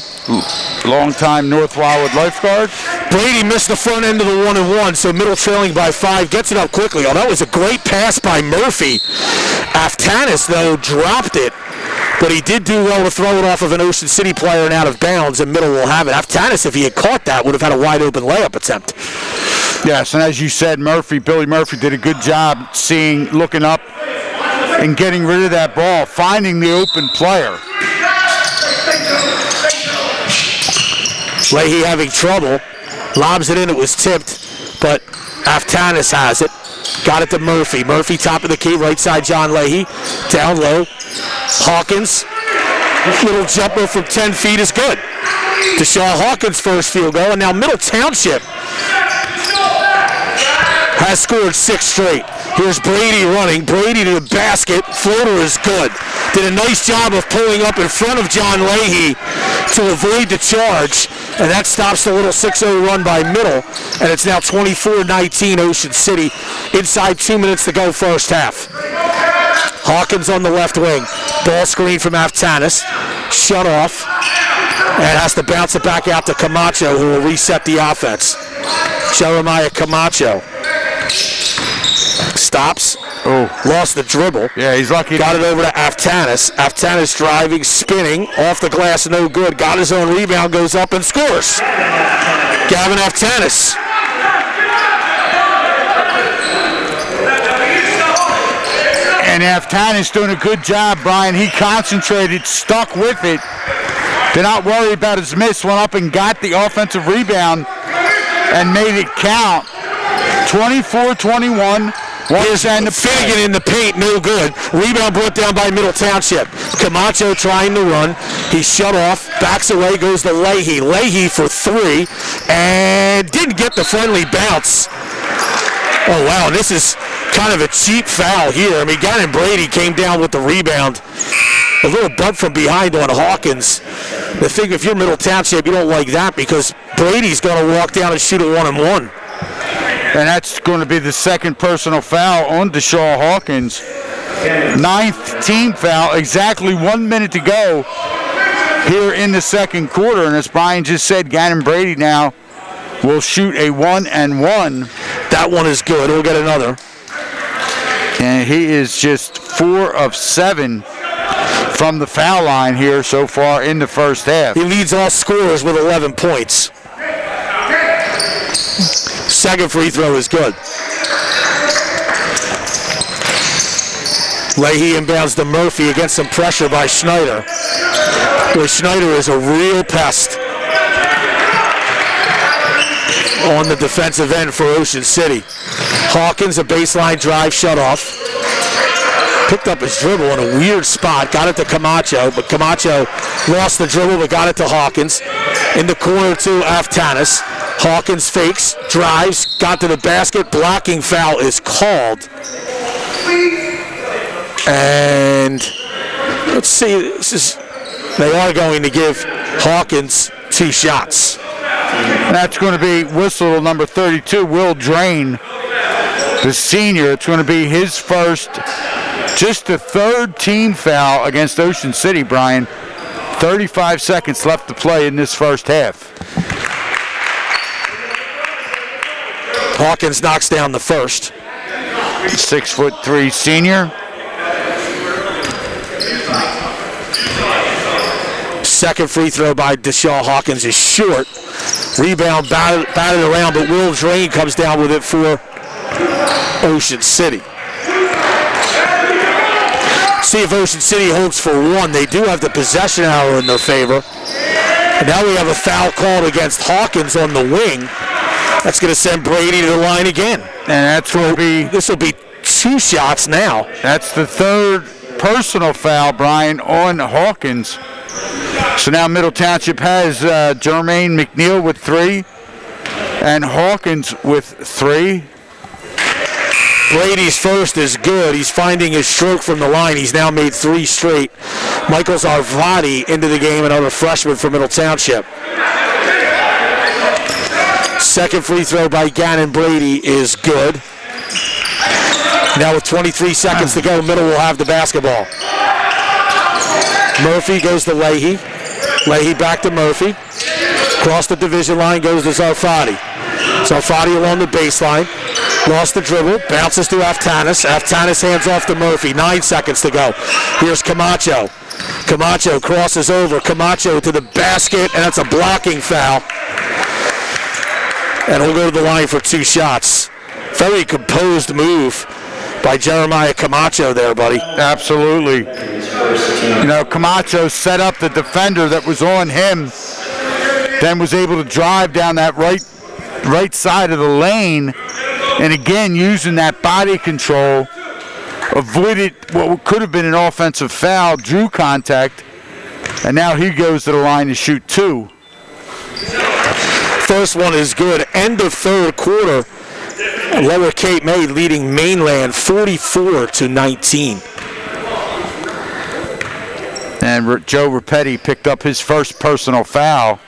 longtime North Wildwood lifeguard. Brady missed the front end of the 1-and-1, so Middle trailing by 5, gets it up quickly. Oh, that was a great pass by Murphy. Aftanis, though, dropped it, but he did do well to throw it off of an Ocean City player and out of bounds, and Middle will have it. Aftanis, if he had caught that, would have had a wide-open layup attempt. Yes, and as you said, Billy Murphy did a good job looking up and getting rid of that ball, finding the open player. Leahy having trouble. Lobs it in, it was tipped, but Aftanis has it. Got it to Murphy. Murphy top of the key, right side John Leahy. Down low. Hawkins. Little jumper from 10 feet is good. Deshaun Hawkins' first field goal, and now Middle Township has scored 6 straight. Here's Brady running. Brady to the basket. Floater is good. Did a nice job of pulling up in front of John Leahy to avoid the charge. And that stops the little 6-0 run by Middle. And it's now 24-19 Ocean City. Inside 2 minutes to go first half. Hawkins on the left wing. Ball screen from Aftanis. Shut off. And has to bounce it back out to Camacho, who will reset the offense. Jeremiah Camacho. Stops. Oh, lost the dribble. Yeah, he's lucky. Got it over to Aftanis. Aftanis driving, spinning, off the glass, no good. Got his own rebound, goes up and scores. Gavin Aftanis. And Aftanis doing a good job, Brian. He concentrated, stuck with it. Did not worry about his miss. Went up and got the offensive rebound and made it count. 24-21. Finnegan in the paint, no good. Rebound brought down by Middle Township. Camacho trying to run. He's shut off. Backs away, goes to Leahy. Leahy for 3. And didn't get the friendly bounce. Oh, wow. This is kind of a cheap foul here. I mean, Gannon Brady came down with the rebound. A little bump from behind on Hawkins. The thing, if you're Middle Township, you don't like that because Brady's going to walk down and shoot a 1-and-1. And that's going to be the second personal foul on Deshaun Hawkins. 9th team foul, exactly 1 minute to go here in the second quarter. And as Brian just said, Gannon Brady now will shoot a 1-and-1. That one is good. We'll get another. And he is just 4 of 7 from the foul line here so far in the first half. He leads all scorers with 11 points. Second free throw is good. Leahy inbounds to Murphy against some pressure by Schneider. Where Schneider is a real pest on the defensive end for Ocean City. Hawkins, a baseline drive shut off. Picked up his dribble in a weird spot. Got it to Camacho, but Camacho lost the dribble but got it to Hawkins. In the corner to Aftanis. Hawkins fakes, drives, got to the basket, blocking foul is called. And let's see, they are going to give Hawkins 2 shots. That's going to be whistle number 32, Will Drain, the senior. It's going to be his first, just the 3rd team foul against Ocean City, Brian. 35 seconds left to play in this first half. Hawkins knocks down the first. 6'3" senior. Second free throw by Deshaun Hawkins is short. Rebound batted around, but Will Drain comes down with it for Ocean City. See if Ocean City holds for 1. They do have the possession arrow in their favor. And now we have a foul called against Hawkins on the wing. That's going to send Brady to the line again. And that's going to be... This will be 2 shots now. That's the 3rd personal foul, Brian, on Hawkins. So now Middle Township has Jermaine McNeil with 3 and Hawkins with 3. Brady's first is good. He's finding his stroke from the line. He's now made 3 straight. Michael Zarvati into the game, another freshman for Middle Township. Second free throw by Gannon Brady is good. Now with 23 seconds to go, Middle will have the basketball. Murphy goes to Leahy. Leahy back to Murphy. Across the division line goes to Zarfati. Zarfati along the baseline. Lost the dribble. Bounces to Aftanis. Aftanis hands off to Murphy. 9 seconds to go. Here's Camacho. Camacho crosses over. Camacho to the basket, and that's a blocking foul. And he'll go to the line for 2 shots. Very composed move by Jeremiah Camacho there, buddy. Absolutely. You know, Camacho set up the defender that was on him, then was able to drive down that right side of the lane, and again, using that body control, avoided what could have been an offensive foul, drew contact, and now he goes to the line to shoot 2. First one is good. End of 3rd quarter. Lower Cape May leading Mainland 44-19. And Joe Rapetti picked up his first personal foul.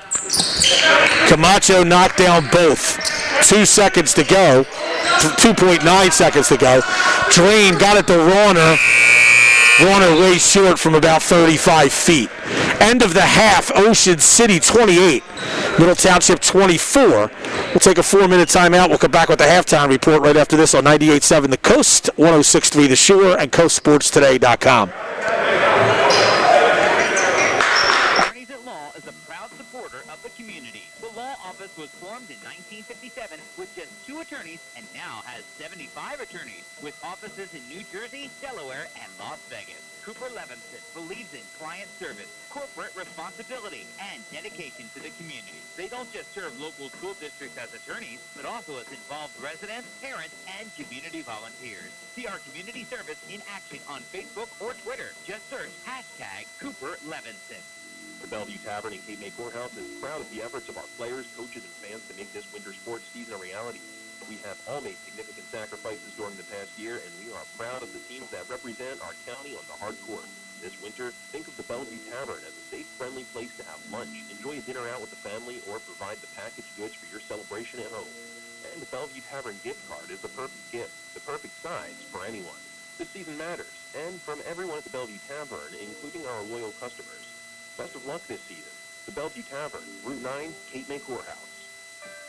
Camacho knocked down both. 2 seconds to go. 2.9 seconds to go. Drain got it to Rauner. Rauner lays short from about 35 feet. End of the half, Ocean City 28, Middle Township 24. We'll take a 4-minute timeout. We'll come back with the halftime report right after this on 98.7 The Coast, 106.3 The Shore, and CoastSportsToday.com. Attorneys at Law is a proud supporter of the community. The law office was formed in 1957 with just 2 attorneys and now has 75 attorneys with offices in New Jersey, Delaware, and Las Vegas. Cooper Levinson believes in client service, corporate responsibility, and dedication to the community. They don't just serve local school districts as attorneys, but also as involved residents, parents, and community volunteers. See our community service in action on Facebook or Twitter. Just search #Cooper Levinson. The Bellevue Tavern in Cape May Courthouse is proud of the efforts of our players, coaches, and fans to make this winter sports season a reality. We have all made significant sacrifices during the past year, and we are proud of the teams that represent our county on the hard court. This winter, think of the Bellevue Tavern as a safe, friendly place to have lunch, enjoy a dinner out with the family, or provide the packaged goods for your celebration at home. And the Bellevue Tavern gift card is the perfect gift, the perfect size for anyone. This season matters, and from everyone at the Bellevue Tavern, including our loyal customers, best of luck this season. The Bellevue Tavern, Route 9, Cape May Courthouse.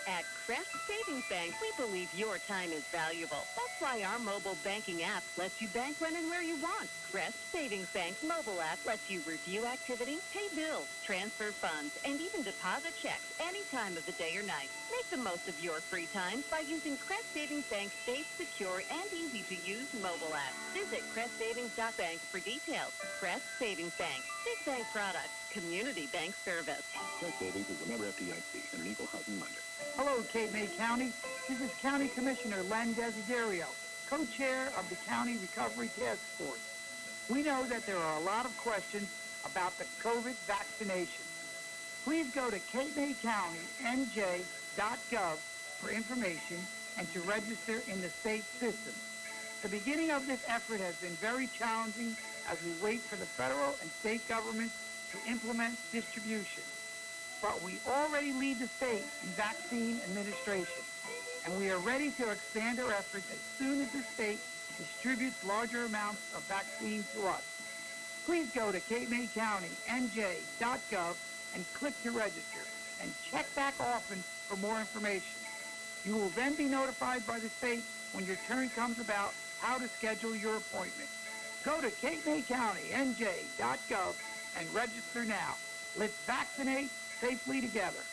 At Crest Savings Bank, we believe your time is valuable. That's why our mobile banking app lets you bank when and where you want. Crest Savings Bank's mobile app lets you review activity, pay bills, transfer funds, and even deposit checks any time of the day or night. Make the most of your free time by using Crest Savings Bank's safe, secure, and easy-to-use mobile app. Visit CrestSavings.bank for details. Crest Savings Bank. Big bank products. Community bank service. Crest Savings is a member FDIC and an equal housing lender. Hello, Cape May County. This is County Commissioner Len Desiderio, co-chair of the County Recovery Task Force. We know that there are a lot of questions about the COVID vaccination. Please go to CapeMayCountyNJ.gov nj.gov for information and to register in the state system. The beginning of this effort has been very challenging as we wait for the federal and state governments to implement distribution. But we already lead the state in vaccine administration, and we are ready to expand our efforts as soon as the state distributes larger amounts of vaccine to us. Please go to Cape May County, nj.gov, and click to register, and check back often for more information. You will then be notified by the state when your turn comes about how to schedule your appointment. Go to Cape May County, nj.gov, and register now. Let's vaccinate safely together.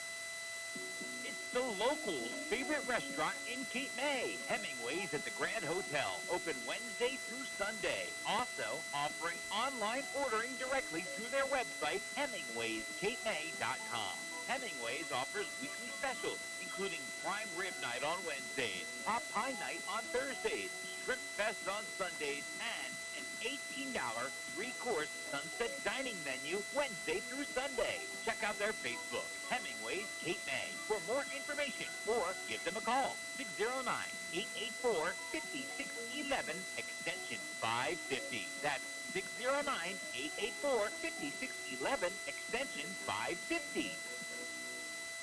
It's the locals' favorite restaurant in Cape May, Hemingway's at the Grand Hotel, open Wednesday through Sunday. Also offering online ordering directly through their website, HemingwaysCapeMay.com. Hemingway's offers weekly specials, including prime rib night on Wednesdays, pot pie night on Thursdays, strip fest on Sundays, and an $18 three-course sunset dining menu Wednesday through Sunday. Check out their Facebook, Hemingway's Cape May, for more information or give them a call, 609-884-5611, extension 550. That's 609-884-5611, extension 550.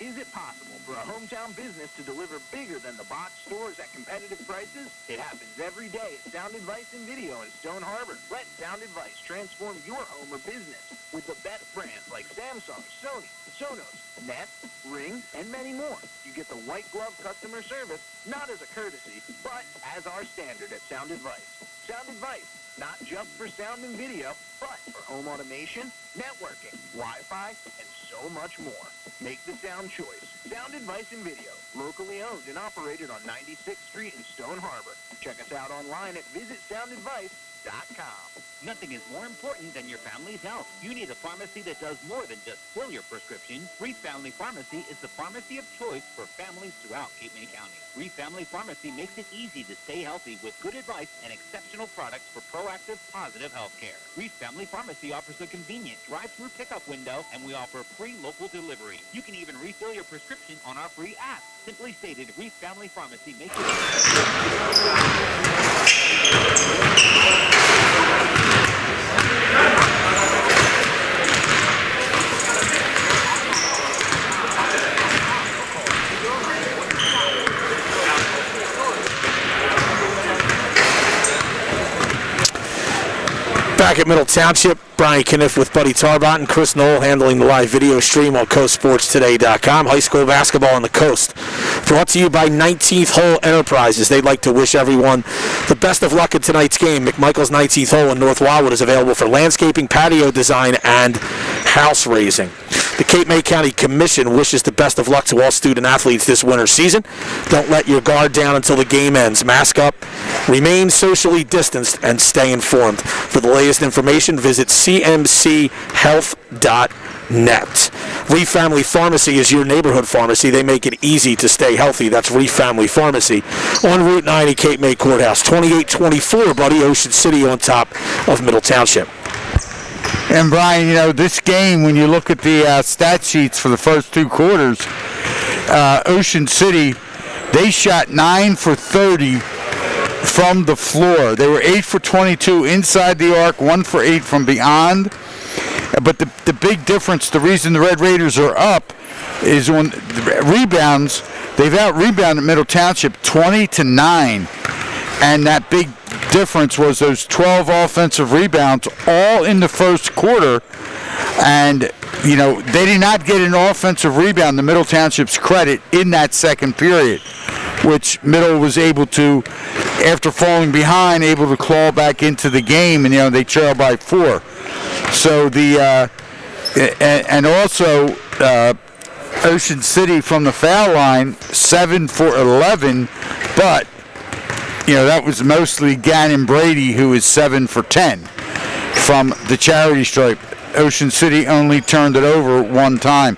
Is it possible for a hometown business to deliver bigger than the box stores at competitive prices? It happens every day at Sound Advice and Video in Stone Harbor. Let Sound Advice transform your home or business with the best brands like Samsung, Sony, Sonos, Nest, Ring, and many more. You get the white glove customer service, not as a courtesy, but as our standard at Sound Advice. Sound Advice, not just for sound and video, but for home automation, networking, Wi-Fi, and so much more. Make the sound choice. Sound Advice and Video, locally owned and operated on 96th Street in Stone Harbor. Check us out online at visitsoundadvice.com. Nothing is more important than your family's health. You need a pharmacy that does more than just fill your prescription. Reef Family Pharmacy is the pharmacy of choice for families throughout Cape May County. Reef Family Pharmacy makes it easy to stay healthy with good advice and exceptional products for proactive, positive health care. Reef Family Pharmacy offers a convenient drive-through pickup window, and we offer free local delivery. You can even refill your prescription on our free app. Simply stated, Reef Family Pharmacy makes it Back at Middle Township, Brian Kniff with Buddy Tarbot and Chris Knoll handling the live video stream on CoastSportsToday.com. High school basketball on the coast. Brought to you by 19th Hole Enterprises. They'd like to wish everyone the best of luck in tonight's game. McMichael's 19th Hole in North Wildwood is available for landscaping, patio design, and house raising. The Cape May County Commission wishes the best of luck to all student athletes this winter season. Don't let your guard down until the game ends. Mask up, remain socially distanced, and stay informed. For the latest information, visit cmchealth.net. Reef Family Pharmacy is your neighborhood pharmacy. They make it easy to stay healthy. That's Reef Family Pharmacy on Route 9 at Cape May Courthouse. 2824, buddy, Ocean City on top of Middle Township. And Brian, you know, this game, when you look at the stat sheets for the first two quarters, Ocean City, they shot 9 for 30 from the floor. They were 8 for 22 inside the arc, 1 for 8 from beyond. But the big difference, the reason the Red Raiders are up, is on the rebounds. They've out-rebounded Middle Township 20-9. And that big difference was those 12 offensive rebounds all in the first quarter. And, you know, they did not get an offensive rebound, the Middle Township's credit, in that second period, which Middle was able to, after falling behind, able to claw back into the game, and, you know, they trailed by 4. So and also Ocean City from the foul line, 7 for 11, but, you know, that was mostly Gannon Brady, who is 7 for 10 from the charity stripe. Ocean City only turned it over one time.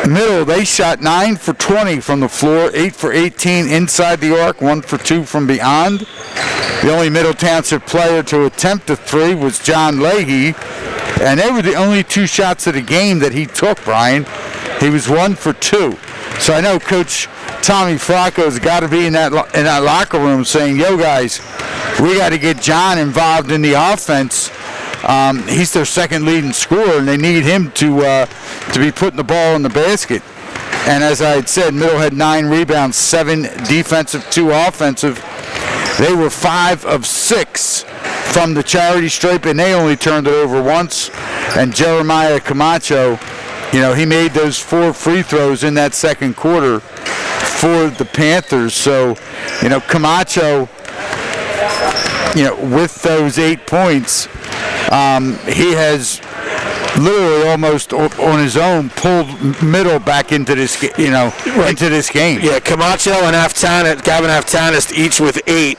Middle, they shot 9 for 20 from the floor, 8 for 18 inside the arc, 1 for 2 from beyond. The only Middle Township player to attempt a 3 was John Leahy, and they were the only 2 shots of the game that he took, Brian. He was 1 for 2. So I know Coach Tommy Flacco's got to be in that locker room saying, "Yo, guys, we got to get John involved in the offense. He's their second leading scorer, and they need him to be putting the ball in the basket." And as I had said, Middle had 9 rebounds, 7 defensive, 2 offensive. They were 5 of 6 from the charity stripe, and they only turned it over once. And Jeremiah Camacho, he made those 4 free throws in that second quarter for the Panthers. So, Camacho, with those 8 points, he has literally almost on his own pulled Middle back into this, into this game. Yeah, Camacho and Gavin Aftanis each with 8.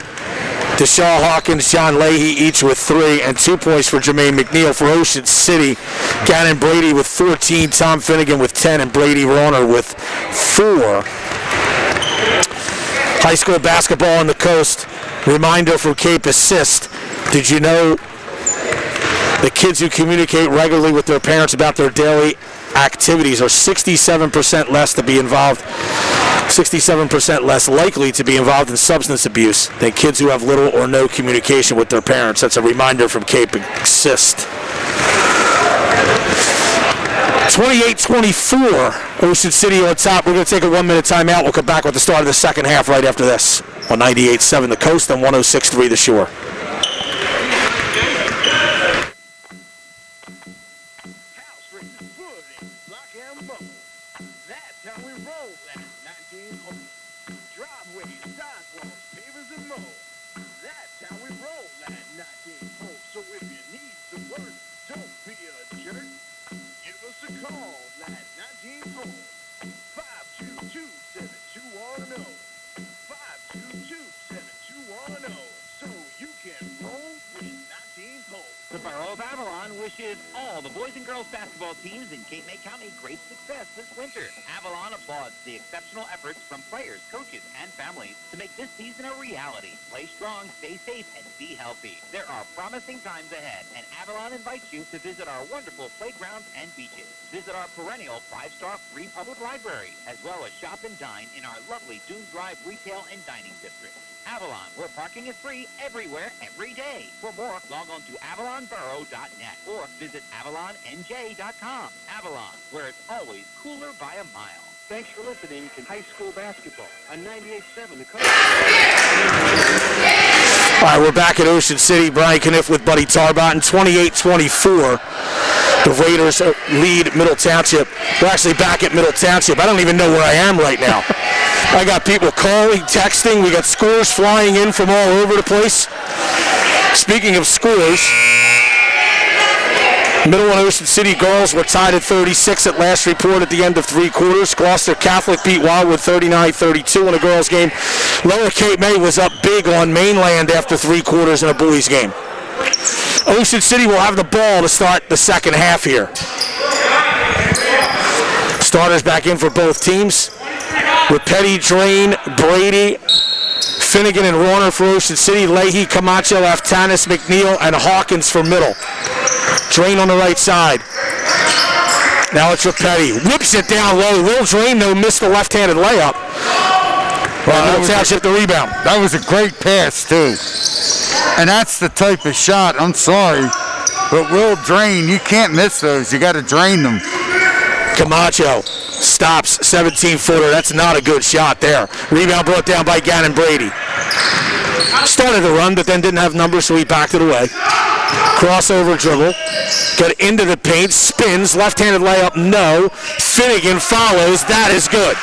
Deshaun Hawkins, John Leahy each with 3, and 2 points for Jermaine McNeil for Ocean City. Gannon Brady with 14, Tom Finnegan with 10, and Brady Rauner with 4. High school basketball on the coast. Reminder from Cape Assist. Did you know the kids who communicate regularly with their parents about their daily activities are 67% less to be involved, 67% less likely to be involved in substance abuse than kids who have little or no communication with their parents? That's a reminder from Cape Assist. 28-24, Ocean City on top. We're going to take a 1-minute timeout. We'll come back with the start of the second half right after this on 98.7 The Coast and 106.3 The Shore. Wishes all the boys and girls basketball teams in Cape May County great success this winter. Avalon applauds the exceptional efforts from players, coaches, and families to make this season a reality. Play strong, stay safe, and be healthy. There are promising times ahead, and Avalon invites you to visit our wonderful playgrounds and beaches. Visit our perennial 5-star free public library, as well as shop and dine in our lovely Dunes Drive retail and dining district. Avalon, where parking is free everywhere, every day. For more, log on to avalonborough.net or visit avalonnj.com. Avalon, where it's always cooler by a mile. Thanks for listening to High School Basketball on 98.7 The Coast. All right, we're back at Ocean City. Brian Kniff with Buddy Tarbot. 28-24. The Raiders lead Middle Township. We're actually back at Middle Township. I don't even know where I am right now. I got people calling, texting. We got scores flying in from all over the place. Speaking of scores, Middle and Ocean City girls were tied at 36 at last report at the end of 3 quarters. Gloucester Catholic beat Wildwood 39-32 in a girls' game. Lower Cape May was up big on Mainland after 3 quarters in a boys' game. Ocean City will have the ball to start the second half here. Starters back in for both teams. Rapetti, Drain, Brady, Finnegan, and Rauner for Ocean City. Leahy, Camacho, Aftanis, McNeil, and Hawkins for Middle. Drain on the right side. Now it's Rapetti. Whips it down low. Will Drain, though, missed the left-handed layup. Middle Township the rebound. That was a great pass, too. And that's the type of shot, I'm sorry, but Will Drain, you can't miss those. You got to drain them. Camacho stops, 17-footer. That's not a good shot there. Rebound brought down by Gannon Brady. Started to run, but then didn't have numbers, so he backed it away. Crossover dribble. Got into the paint, spins, left-handed layup, no. Finnegan follows. That is good.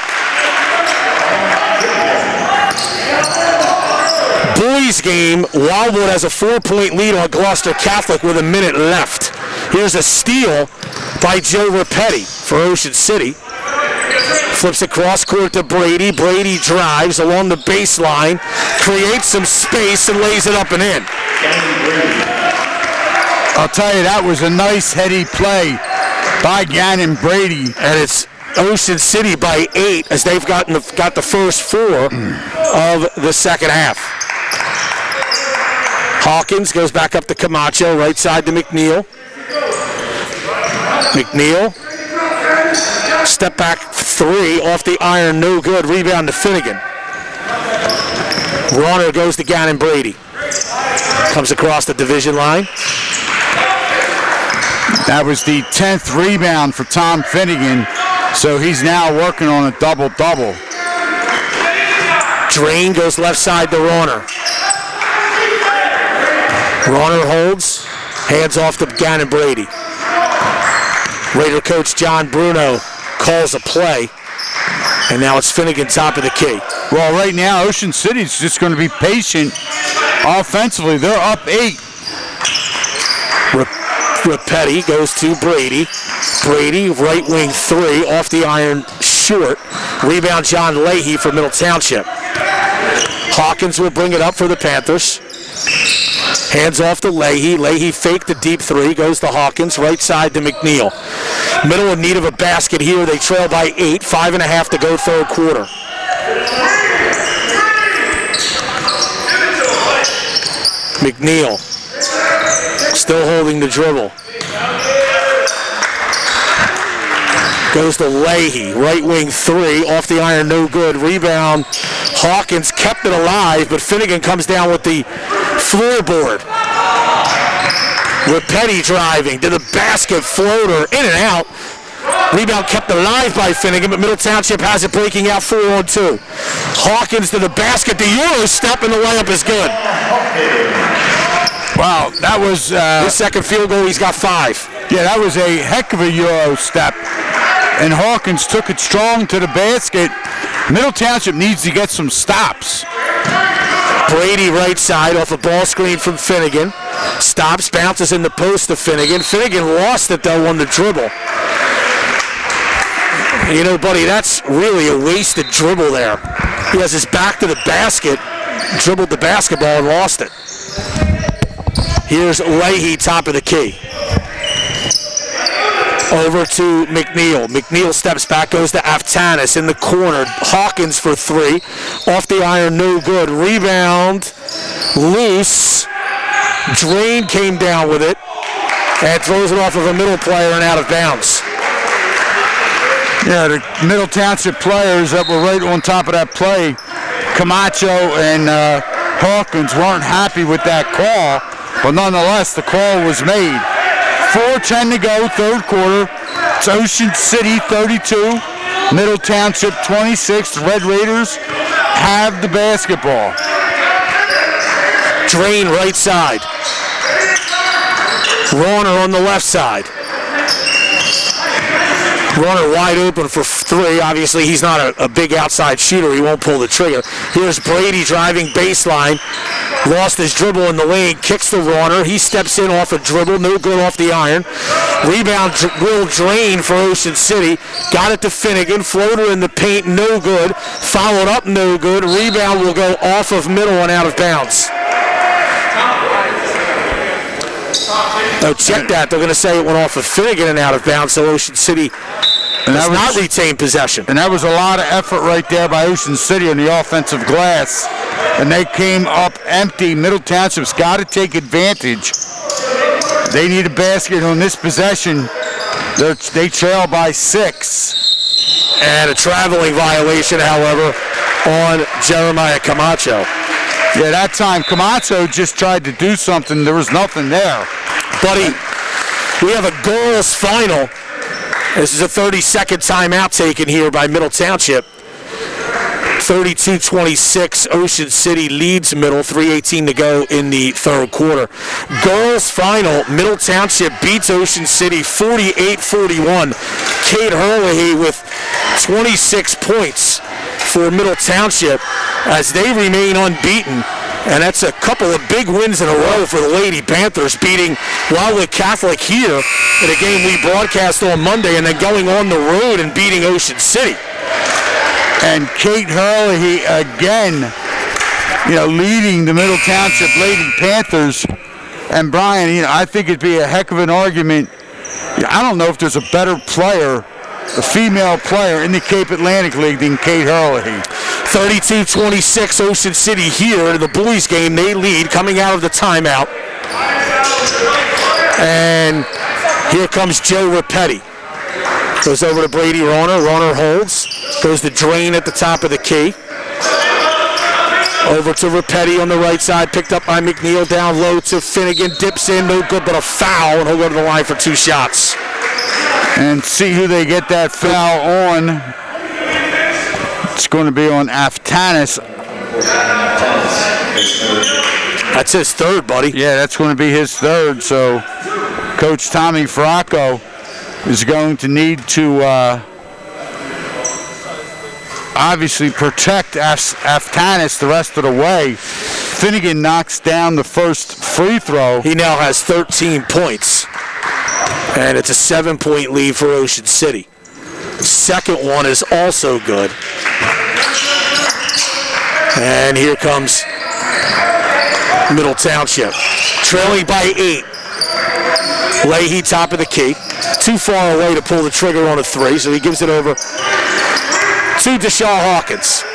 Boys game, Wildwood has a 4-point lead on Gloucester Catholic with a minute left. Here's a steal by Joe Rapetti for Ocean City. Flips it cross court to Brady. Brady drives along the baseline, creates some space, and lays it up and in. I'll tell you, that was a nice heady play by Gannon Brady. And it's Ocean City by 8 as they've got the first 4 of the second half. Hawkins goes back up to Camacho, right side to McNeil. McNeil, step back three off the iron, no good. Rebound to Finnegan. Rauner goes to Gannon Brady. Comes across the division line. That was the 10th rebound for Tom Finnegan, so he's now working on a double-double. Drain goes left side to Rauner. Rauner holds, hands off to Gannon Brady. Raider coach John Bruno calls a play, and now it's Finnegan top of the key. Well, right now, Ocean City's just going to be patient offensively. They're up 8. Rapetti goes to Brady. Brady, right wing three, off the iron, short. Rebound John Leahy for Middle Township. Hawkins will bring it up for the Panthers. Hands off to Leahy. Leahy faked the deep three, goes to Hawkins, right side to McNeil. Middle in need of a basket here. They trail by 8, 5.5 to go third quarter. McNeil still holding the dribble. Goes to Leahy, right wing three, off the iron, no good. Rebound, Hawkins kept it alive, but Finnegan comes down with the floorboard. Rapetti driving to the basket, floater, in and out. Rebound kept alive by Finnegan, but Middle Township has it breaking out 4-on-2. Hawkins to the basket, the Euro step, and the layup is good. Wow, that was... His second field goal, he's got 5. Yeah, that was a heck of a Euro step. And Hawkins took it strong to the basket. Middle Township needs to get some stops. Brady right side off a ball screen from Finnegan. Stops, bounces in the post to Finnegan. Finnegan lost it, though, on the dribble. You know, buddy, that's really a wasted dribble there. He has his back to the basket, dribbled the basketball and lost it. Here's Leahy, top of the key. Over to McNeil. McNeil steps back, goes to Aftanis in the corner. Hawkins for three. Off the iron, no good. Rebound, loose. Drain came down with it and throws it off of a middle player and out of bounds. Yeah, the Middle Township players that were right on top of that play, Camacho and Hawkins, weren't happy with that call, but nonetheless, the call was made. 4:10 to go, third quarter. It's Ocean City 32, Middle Township 26. The Red Raiders have the basketball. Drain right side. Rauner on the left side. Rauner wide open for three. Obviously, he's not a big outside shooter. He won't pull the trigger. Here's Brady driving baseline. Lost his dribble in the lane. Kicks the Rauner. He steps in off a dribble. No good off the iron. Rebound will drain for Ocean City. Got it to Finnegan. Floater in the paint. No good. Followed up. No good. Rebound will go off of middle and out of bounds. Oh, check that. They're going to say it went off of Finnegan and out of bounds, so Ocean City does not retain possession. And that was a lot of effort right there by Ocean City on the offensive glass. And they came up empty. Middle Township's got to take advantage. They need a basket on this possession. They trail by 6. And a traveling violation, however, on Jeremiah Camacho. Yeah, that time Camacho just tried to do something. There was nothing there. Buddy, we have a girls' final. This is a 30-second timeout taken here by Middle Township. 32-26, Ocean City leads Middle, 3:18 to go in the third quarter. Girls' final, Middle Township beats Ocean City 48-41. Kate Hurley with 26 points for Middle Township as they remain unbeaten. And that's a couple of big wins in a row for the Lady Panthers, beating Wildwood Catholic here in a game we broadcast on Monday, and then going on the road and beating Ocean City. And Kate Hurley again, leading the Middle Township Lady Panthers. And Brian, I think it'd be a heck of an argument. I don't know if there's a better player, a female player in the Cape Atlantic League than Kate Hurley. 32-26, Ocean City here in the boys game. They lead coming out of the timeout. And here comes Joe Rapetti. Goes over to Brady Rauner. Rauner holds. Goes to Drain at the top of the key. Over to Rapetti on the right side. Picked up by McNeil. Down low to Finnegan. Dips in. No good, but a foul. And he'll go to the line for 2 shots. And see who they get that foul on. It's going to be on Aftanis. That's his third, buddy. Yeah, that's going to be his third. So Coach Tommy Fracco is going to need to obviously protect Aftanis the rest of the way. Finnegan knocks down the first free throw. He now has 13 points. And it's a 7-point lead for Ocean City. Second one is also good. And here comes Middle Township. Trailing by 8. Leahy top of the key. Too far away to pull the trigger on a 3, so he gives it over to Deshaun Hawkins.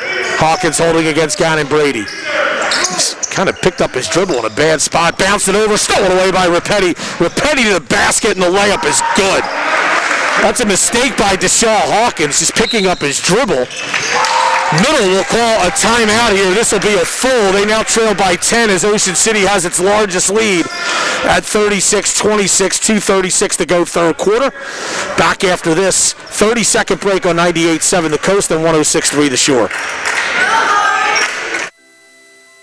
Hawkins holding against Gannon Brady. He's kind of picked up his dribble in a bad spot. Bounced it over, stolen away by Rapetti. Rapetti to the basket, and the layup is good. That's a mistake by Deshaun Hawkins, just picking up his dribble. Middle will call a timeout here. This will be a full. They now trail by 10 as Ocean City has its largest lead at 36-26, 2:36 to go third quarter. Back after this 30-second break on 98.7 The Coast and 106.3 The Shore.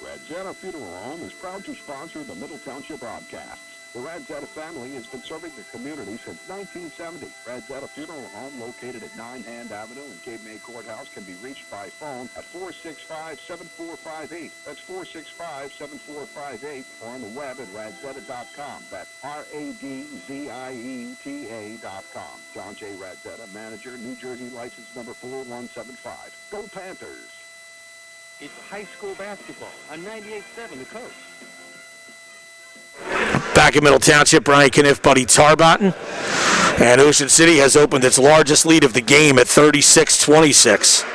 Radzetta Funeral Home is proud to sponsor the Middle Township broadcasts. The Radzetta family has been serving the community since 1970. Radzetta Funeral Home, located at 9 Hand Avenue and Cape May Courthouse, can be reached by phone at 465-7458. That's 465-7458, or on the web at radzetta.com. That's RADZIETA.com. John J. Radzetta, manager, New Jersey license number 4175. Go Panthers! It's high school basketball on 98.7 The Coast. Back in Middle Township, Brian Kniff, Buddy Tarbotten. And Ocean City has opened its largest lead of the game at 36-26.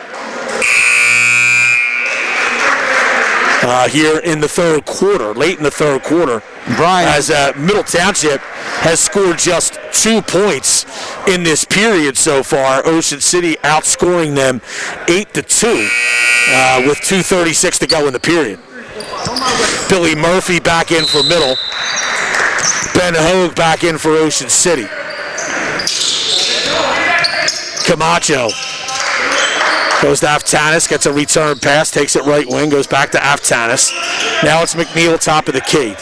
Here in the third quarter, late in the third quarter, Brian, as Middle Township has scored just 2 points in this period so far. Ocean City outscoring them 8-2 with 2:36 to go in the period. Billy Murphy back in for Middle. Ben Hogue back in for Ocean City. Camacho goes to Aftanis, gets a return pass, takes it right wing, goes back to Aftanis. Now it's McNeil top of the key.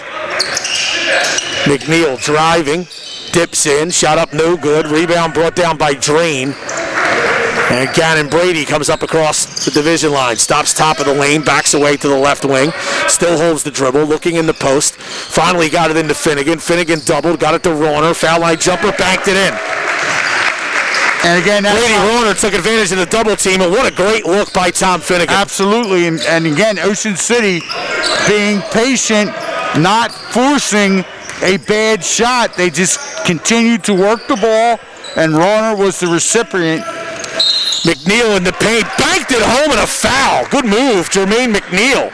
McNeil driving, dips in, shot up no good, rebound brought down by Drain. And Gannon Brady comes up across the division line, stops top of the lane, backs away to the left wing, still holds the dribble, looking in the post. Finally got it into Finnegan. Finnegan doubled, got it to Rauner, foul line jumper, banked it in. and again, Brady Rauner took advantage of the double team, and what a great look by Tom Finnegan. absolutely. And again, Ocean City being patient, not forcing a bad shot. They just continued to work the ball, and Rauner was the recipient. McNeil in the paint, banked it home and a foul. Good move, Jermaine McNeil.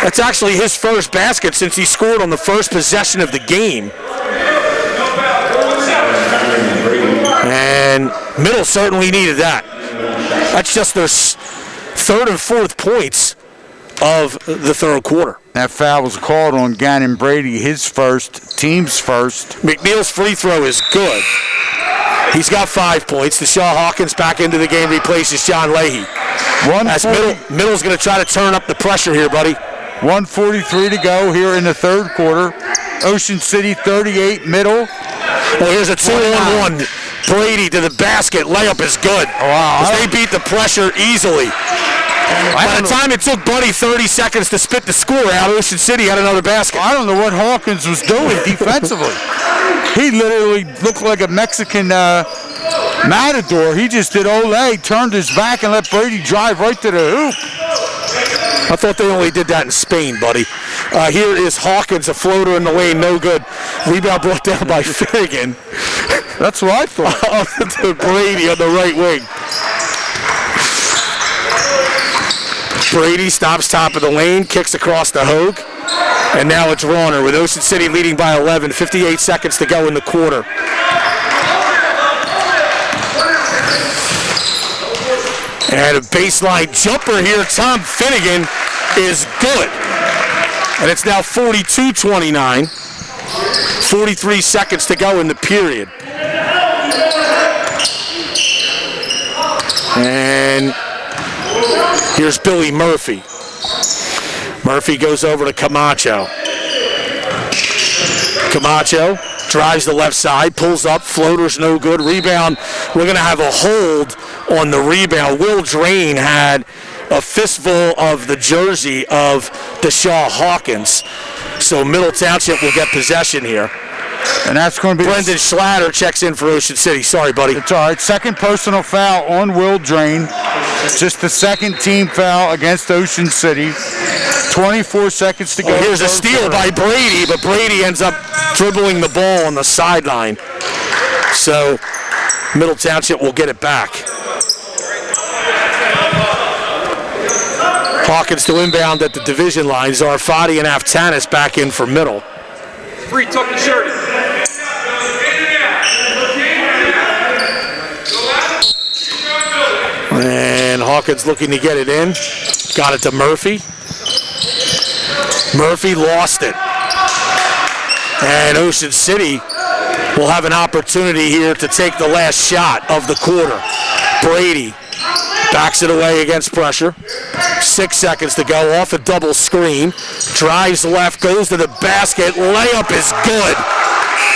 That's actually his first basket since he scored on the first possession of the game. And Middle certainly needed that. That's just their third and fourth points of the third quarter. That foul was called on Gannon Brady, his first, team's first. McNeil's free throw is good. He's got 5 points. Deshaun Hawkins back into the game, replaces John Leahy. As Middle's going to try to turn up the pressure here, buddy. 1:43 to go here in the third quarter. Ocean City 38, Middle. Well, here's a 2-on-1. Brady to the basket. Layup is good. Wow. They beat the pressure easily. By the time it took Buddy 30 seconds to spit the score out, Ocean City had another basket. I don't know what Hawkins was doing defensively. He literally looked like a Mexican matador. He just did Olay, turned his back, and let Brady drive right to the hoop. I thought they only did that in Spain, buddy. Here is Hawkins, a floater in the lane, no good. Rebound brought down by Finnegan. That's what I thought. To Brady on the right wing. Brady stops top of the lane, kicks across to Hogue. And now it's Rauner with Ocean City leading by 11, 58 seconds to go in the quarter. And a baseline jumper here. Tom Finnegan is good. And it's now 42-29. 43 seconds to go in the period. And here's Billy Murphy. Murphy goes over to Camacho. Camacho drives the left side, pulls up, floater's no good. Rebound, we're going to have a hold on the rebound. Will Drain had a fistful of the jersey of Deshaun Hawkins. So Middle Township will get possession here. And that's going to be... Brendan Schlatter checks in for Ocean City. Sorry, buddy. It's all right. Second personal foul on Will Drain. Just the second team foul against Ocean City. 24 seconds to go. Here's a steal by Brady, but Brady ends up dribbling the ball on the sideline. So Middle Township will get it back. Hawkins to inbound at the division line. Zarfati and Aftanis back in for Middle. Free Tucky Shirty. And Hawkins looking to get it in. Got it to Murphy. Murphy lost it. And Ocean City will have an opportunity here to take the last shot of the quarter. Brady backs it away against pressure. 6 seconds to go, off a double screen. Drives left, goes to the basket. Layup is good.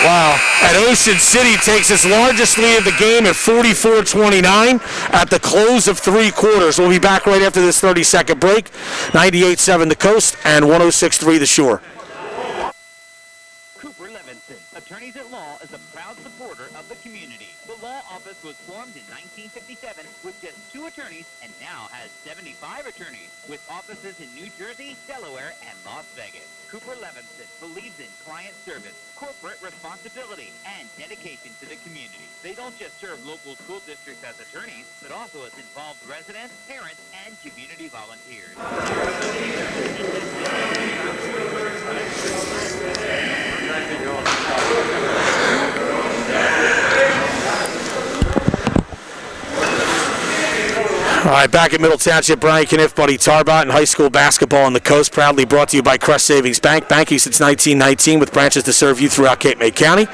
Wow. And Ocean City takes its largest lead of the game at 44-29 at the close of 3 quarters. We'll be back right after this 30-second break. 98.7 The Coast and 106.3 The Shore. Cooper Levinson, Attorneys at Law, is a proud supporter of the community. The law office was formed in 1957 with just 2 attorneys and now has 75 attorneys with offices in New Jersey, Delaware, and Las Vegas. Cooper Levinson believes in client service, corporate responsibility, and dedication to the community. They don't just serve local school districts as attorneys, but also as involved residents, parents, and community volunteers. All right, back at Middle Township, Brian Kniff, Buddy Tarbot, and high school basketball on the coast, proudly brought to you by Crest Savings Bank, banking since 1919 with branches to serve you throughout Cape May County.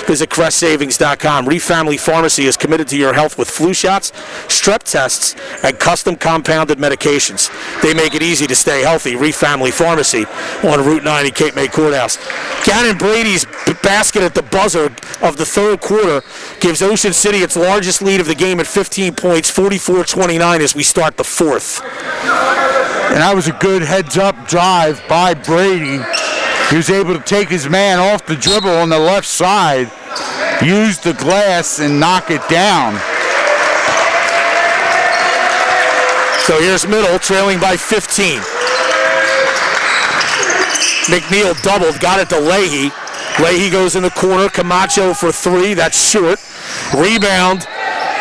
Visit CrestSavings.com. Reef Family Pharmacy is committed to your health with flu shots, strep tests, and custom compounded medications. They make it easy to stay healthy. Reef Family Pharmacy on Route 9 in Cape May Courthouse. Gannon Brady's basket at the buzzer of the third quarter gives Ocean City its largest lead of the game at 15 points, 44-29 as we start the fourth. And that was a good heads-up drive by Brady. He was able to take his man off the dribble on the left side, use the glass, and knock it down. So here's Middle, trailing by 15. McNeil doubled, got it to Leahy. Leahy goes in the corner. Camacho for 3. That's short. Rebound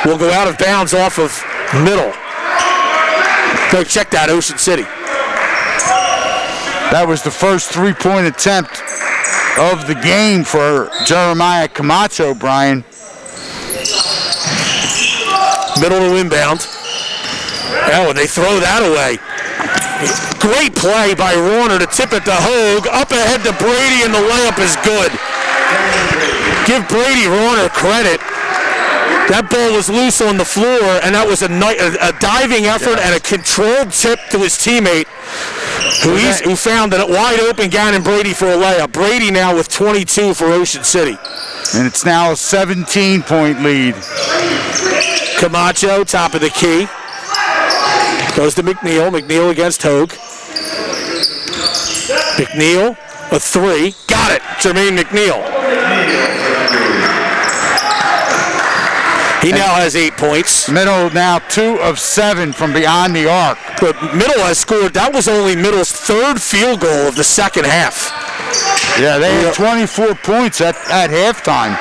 will go out of bounds off of Middle. Go check that, Ocean City. That was the first 3-point attempt of the game for Jeremiah Camacho, Brian. Middle to inbound. Oh, and they throw that away. Great play by Warner to tip it to Hogue. Up ahead to Brady, and the layup is good. Give Brady Warner credit. That ball was loose on the floor, and that was a diving effort and a controlled tip to his teammate, who found that wide open Gannon Brady for a layup. Brady now with 22 for Ocean City. And it's now a 17-point lead. Camacho, top of the key. Goes to McNeil. McNeil against Hogue. McNeil, a 3. Got it, Jermaine McNeil. He now has 8 points. Middle now 2 of 7 from beyond the arc. But Middle has scored. That was only Middle's 3rd field goal of the second half. Yeah, they had 24 points at halftime.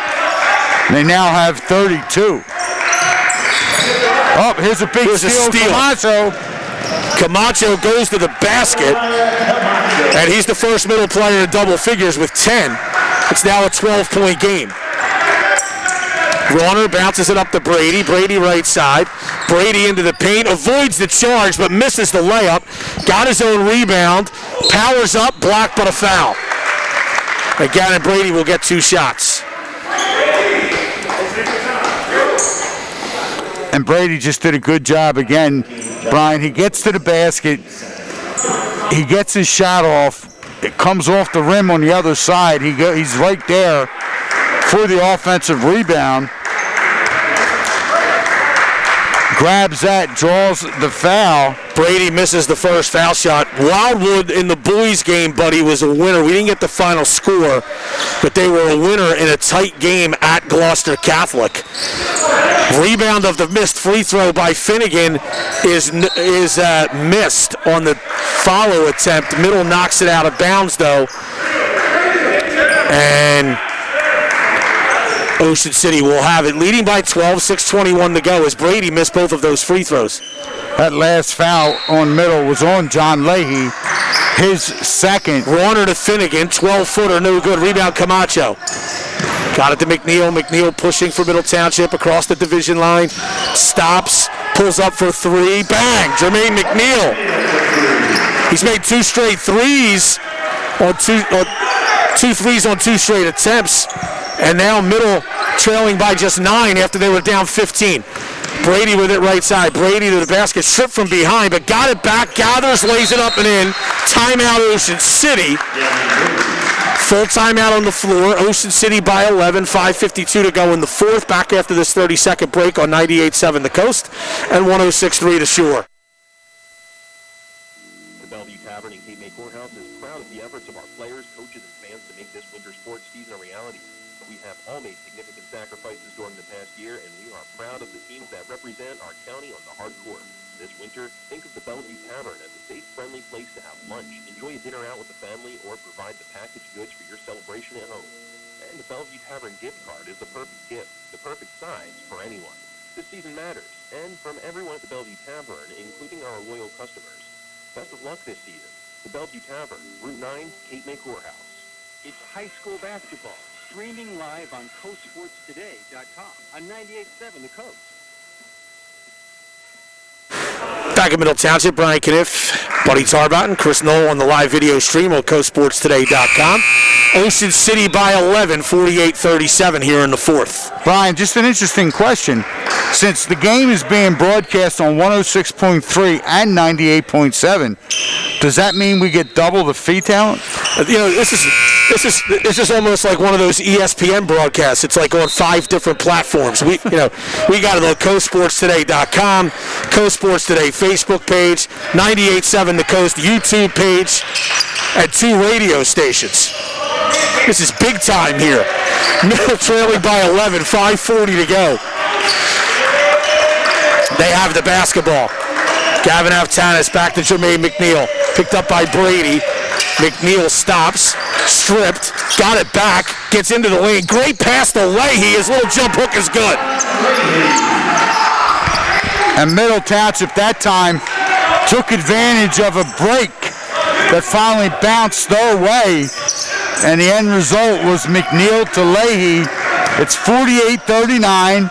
They now have 32. Oh, here's a big steal. Camacho. Camacho goes to the basket, and he's the first Middle player in double figures with 10. It's now a 12-point game. Rauner bounces it up to Brady. Brady right side. Brady into the paint. Avoids the charge, but misses the layup. Got his own rebound. Powers up. Blocked, but a foul. Again, and Brady will get 2 shots. And Brady just did a good job again. Brian, he gets to the basket. He gets his shot off. It comes off the rim on the other side. He's right there for the offensive rebound. Grabs that, draws the foul. Brady misses the first foul shot. Wildwood in the boys game, buddy, was a winner. We didn't get the final score, but they were a winner in a tight game at Gloucester Catholic. Rebound of the missed free throw by Finnegan is missed on the follow attempt. Middle knocks it out of bounds, though. And Ocean City will have it, leading by 12, 6:21 to go, as Brady missed both of those free throws. That last foul on Middle was on John Leahy, his second. Rauner to Finnegan, 12-footer, no good. Rebound, Camacho. Got it to McNeil. McNeil pushing for Middle Township across the division line. Stops, pulls up for 3. Bang! Jermaine McNeil. He's made 2 straight threes on 2 threes on 2 straight attempts. And now Middle trailing by just 9 after they were down 15. Brady with it right side. Brady to the basket, stripped from behind, but got it back. Gathers, lays it up and in. Timeout, Ocean City. Full timeout on the floor. Ocean City by 11. 5:52 to go in the fourth. Back after this 30-second break on 98.7 The Coast and 106.3 The Shore. The Bellevue Tavern in Cape May Courthouse is proud of the efforts of our players, coaches, and fans to make this winter sports season a reality. We have all made significant sacrifices during the past year, and we are proud of the teams that represent our county on the hard court. This winter, think of the Bellevue Tavern as a safe, friendly place to have lunch, enjoy a dinner out with the family, or provide the packaged goods for your celebration at home. And the Bellevue Tavern gift card is the perfect gift, the perfect size for anyone. This season matters, and from everyone at the Bellevue Tavern, including our loyal customers, best of luck this season. The Bellevue Tavern, Route 9, Cape May Courthouse. It's high school basketball, streaming live on CoastSportsToday.com on 98.7 The Coast. Back in Middle Township, Brian Kniff, Buddy Tarbotton, Chris Knoll on the live video stream on CoastSportsToday.com. Ocean City by 11, 48-37 here in the fourth. Brian, just an interesting question. Since the game is being broadcast on 106.3 and 98.7, does that mean we get double the fee talent? You know, this is almost like one of those ESPN broadcasts. It's like on 5 different platforms. We got it on CoastSportsToday.com, Coast Sports Today Facebook page, 98.7 The Coast YouTube page, and 2 radio stations. This is big time here. Middle trailing by 11, 5:40 to go. They have the basketball. Gavin Aftanis back to Jermaine McNeil. Picked up by Brady. McNeil stops, stripped, got it back, gets into the lane. Great pass to Leahy. His little jump hook is good. And Middle Township that time took advantage of a break that finally bounced their way. And the end result was McNeil to Leahy. It's 48-39,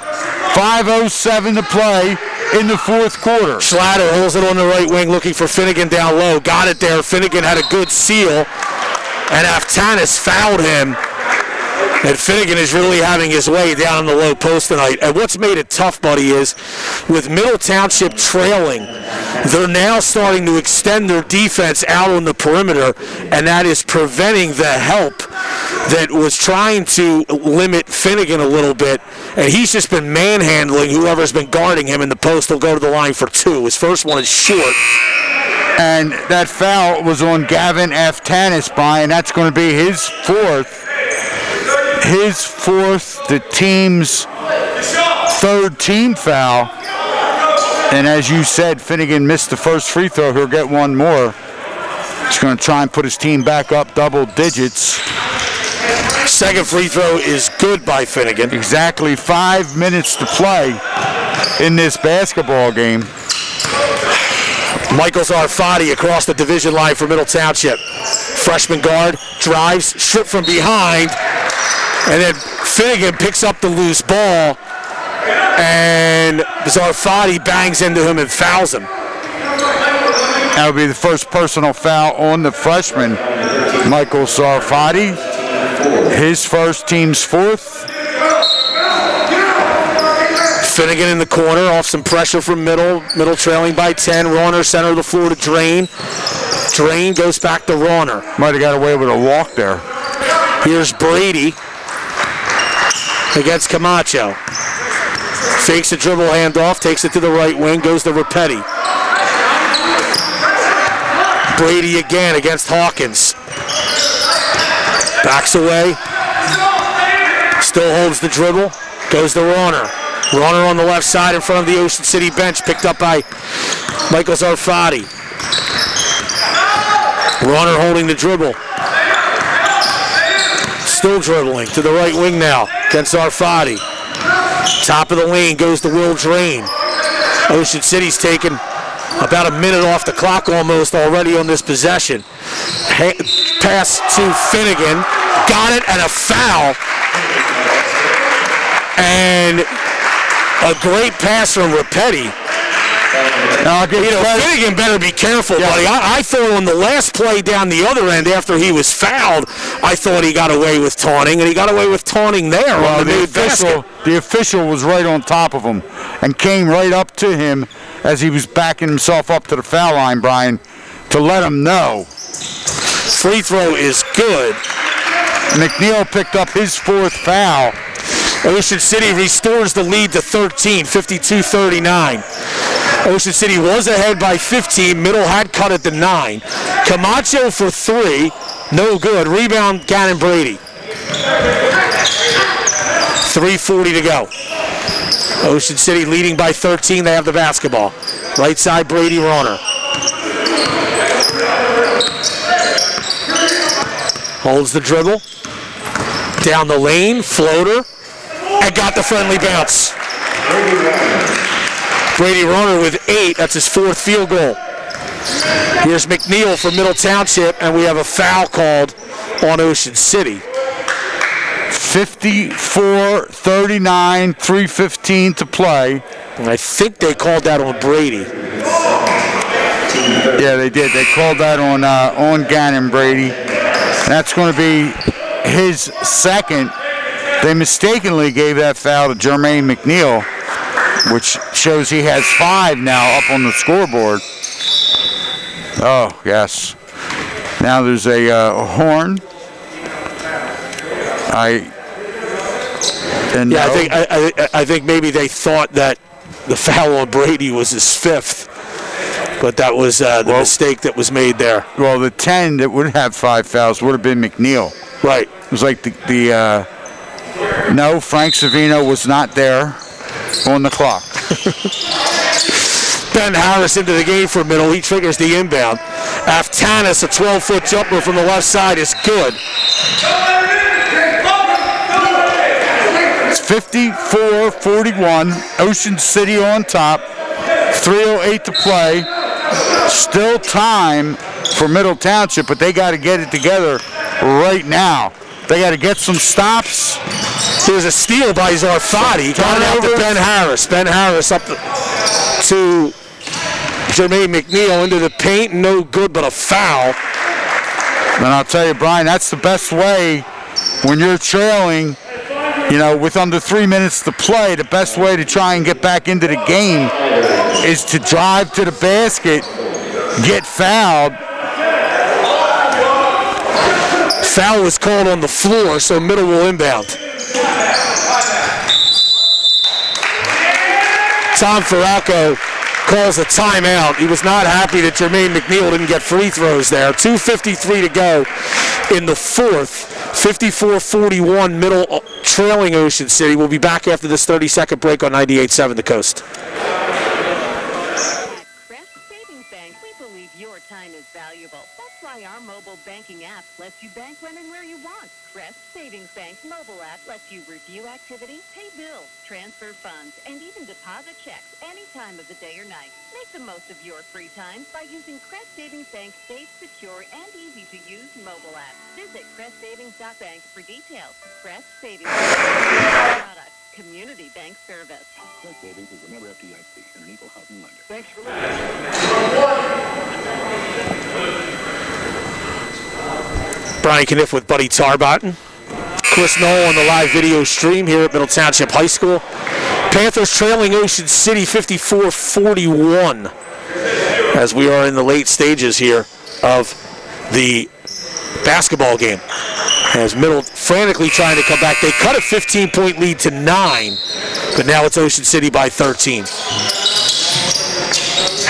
5:07 to play in the fourth quarter. Schlatter holds it on the right wing looking for Finnegan down low. Got it there. Finnegan had a good seal. And Aftanis fouled him. And Finnegan is really having his way down in the low post tonight. And what's made it tough, buddy, is with Middle Township trailing, they're now starting to extend their defense out on the perimeter, and that is preventing the help that was trying to limit Finnegan a little bit. And he's just been manhandling whoever's been guarding him in the post. He'll go to the line for 2. His first one is short. And that foul was on Gavin Aftanis, Brian. That's going to be his fourth. His fourth, the team's third team foul. And as you said, Finnegan missed the first free throw. He'll get one more. He's going to try and put his team back up double digits. Second free throw is good by Finnegan. Exactly 5 minutes to play in this basketball game. Michael Zarfati across the division line for Middle Township. Freshman guard, drives, stripped from behind, and then Finnegan picks up the loose ball and Zarfati bangs into him and fouls him. That would be the first personal foul on the freshman, Michael Zarfati. His first, team's fourth. Finnegan in the corner, off some pressure from middle. Middle trailing by 10. Rauner center of the floor to Drain. Drain goes back to Rauner. Might have got away with a walk there. Here's Brady against Camacho. Fakes a dribble handoff, takes it to the right wing, goes to Rapetti. Brady again against Hawkins. Backs away. Still holds the dribble. Goes to Rauner. Rauner on the left side in front of the Ocean City bench, picked up by Michael Zarfati. Rauner holding the dribble. Still dribbling to the right wing now against Zarfati. Top of the lane goes to Will Drain. Ocean City's taken about a minute off the clock almost already on this possession. Pass to Finnegan. Got it, and a foul. And a great pass from Rapetti. Finnegan better be careful, buddy. I thought on the last play down the other end after he was fouled, I thought he got away with taunting, and he got away with taunting there. Well, on the official was right on top of him and came right up to him as he was backing himself up to the foul line, Brian, to let him know. Free throw is good. McNeil picked up his fourth foul. Ocean City restores the lead to 13, 52-39. Ocean City was ahead by 15. Middle had cut it to 9. Camacho for 3. No good. Rebound, Gannon Brady. 3:40 to go. Ocean City leading by 13. They have the basketball. Right side, Brady Rauner. Holds the dribble. Down the lane, floater. And got the friendly bounce. Brady Rauner with 8. That's his 4th field goal. Here's McNeil for Middle Township, and we have a foul called on Ocean City. 54-39, 3:15 to play. And I think they called that on Brady. Yeah, they did. They called that on Gannon Brady. And that's going to be his second. They mistakenly gave that foul to Jermaine McNeil, which shows he has 5 now up on the scoreboard. Oh, yes. Now there's a horn. I think maybe they thought that the foul on Brady was his 5th, but that was the mistake that was made there. Well, the 10 that would have 5 fouls would have been McNeil. Right. It was like no, Frank Savino was not there on the clock. Ben Harris into the game for Middle. He triggers the inbound. Aftanis, a 12-foot jumper from the left side, is good. It's 54-41. Ocean City on top. 3:08 to play. Still time for Middle Township, but they got to get it together right now. They got to get some stops. There's a steal by Zarfati. Got it out to Ben Harris. Ben Harris up to Jermaine McNeil into the paint. No good, but a foul. And I'll tell you, Brian, that's the best way when you're trailing, with under 3 minutes to play. The best way to try and get back into the game is to drive to the basket, get fouled. Foul was called on the floor, so Middle will inbound. Tom Faralco calls a timeout. He was not happy that Jermaine McNeil didn't get free throws there. 2:53 to go in the 4th. 54-41, Middle trailing Ocean City. We'll be back after this 30-second break on 98.7 The Coast. Our mobile banking app lets you bank when and where you want. Crest Savings Bank's mobile app lets you review activity, pay bills, transfer funds, and even deposit checks any time of the day or night. Make the most of your free time by using Crest Savings Bank's safe, secure, and easy-to-use mobile app. Visit CrestSavings.bank for details. Crest Savings Bank products. community bank service. Trust savings is a member FDIC and an equal housing lender. Thanks for listening. Brian Kniff with Buddy Tarbotten. Chris Knoll on the live video stream here at Middle Township High School. Panthers trailing Ocean City 54-41 as we are in the late stages here of the basketball game. As Middle frantically trying to come back. They cut a 15-point lead to 9, but now it's Ocean City by 13.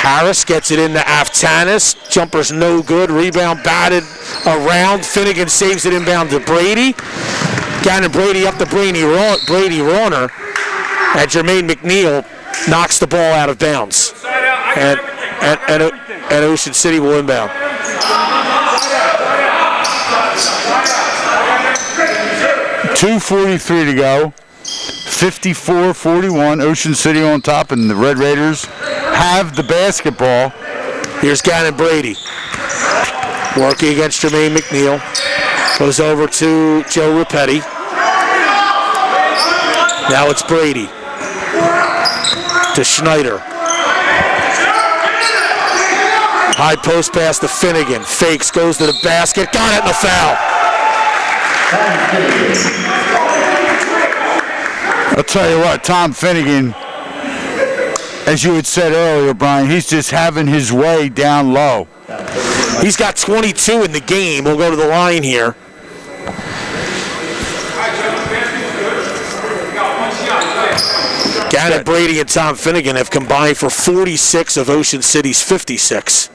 Harris gets it into Aftanis. Jumper's no good. Rebound batted around. Finnegan saves it inbound to Brady. Gannon Brady up to Brady Rauner. And Jermaine McNeil knocks the ball out of bounds. And Ocean City will inbound. .2:43 to go. 54-41. Ocean City on top, and the Red Raiders have the basketball. Here's Gannon Brady. Working against Jermaine McNeil. Goes over to Joe Rapetti. Now it's Brady. To Schneider. High post pass to Finnegan. Fakes, goes to the basket. Got it in the foul. I'll tell you what, Tom Finnegan, as you had said earlier, Brian, he's just having his way down low. He's got 22 in the game. We'll go to the line here. Gannon Brady and Tom Finnegan have combined for 46 of Ocean City's 56.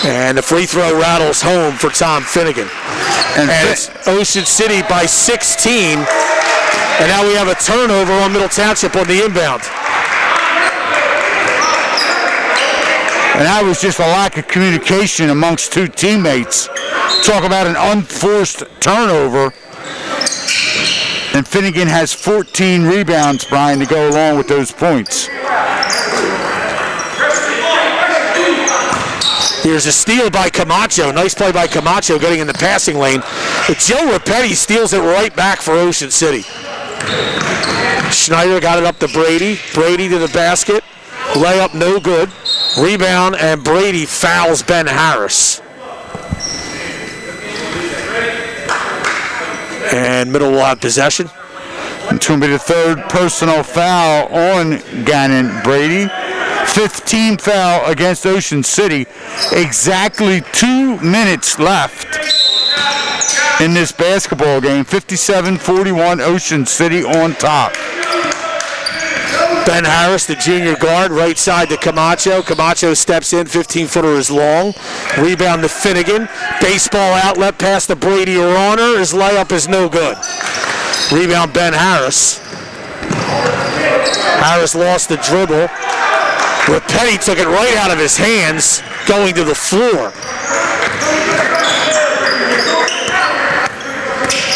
And the free throw rattles home for Tom Finnegan. And it's Ocean City by 16. And now we have a turnover on Middle Township on the inbound. And that was just a lack of communication amongst two teammates. Talk about an unforced turnover. And Finnegan has 14 rebounds, Brian, to go along with those points. Here's a steal by Camacho. Nice play by Camacho getting in the passing lane. But Joe Rapetti steals it right back for Ocean City. Schneider got it up to Brady. Brady to the basket. Layup no good. Rebound, and Brady fouls Ben Harris. And Middle will have possession. It's going to be the third personal foul on Gannon Brady. 15 foul against Ocean City. Exactly 2 minutes left in this basketball game. 57-41, Ocean City on top. Ben Harris, the junior guard, right side to Camacho. Camacho steps in, 15-footer is long. Rebound to Finnegan. Baseball outlet pass to Brady Rauner. His layup is no good. Rebound Ben Harris. Harris lost the dribble. Rapetti took it right out of his hands, going to the floor.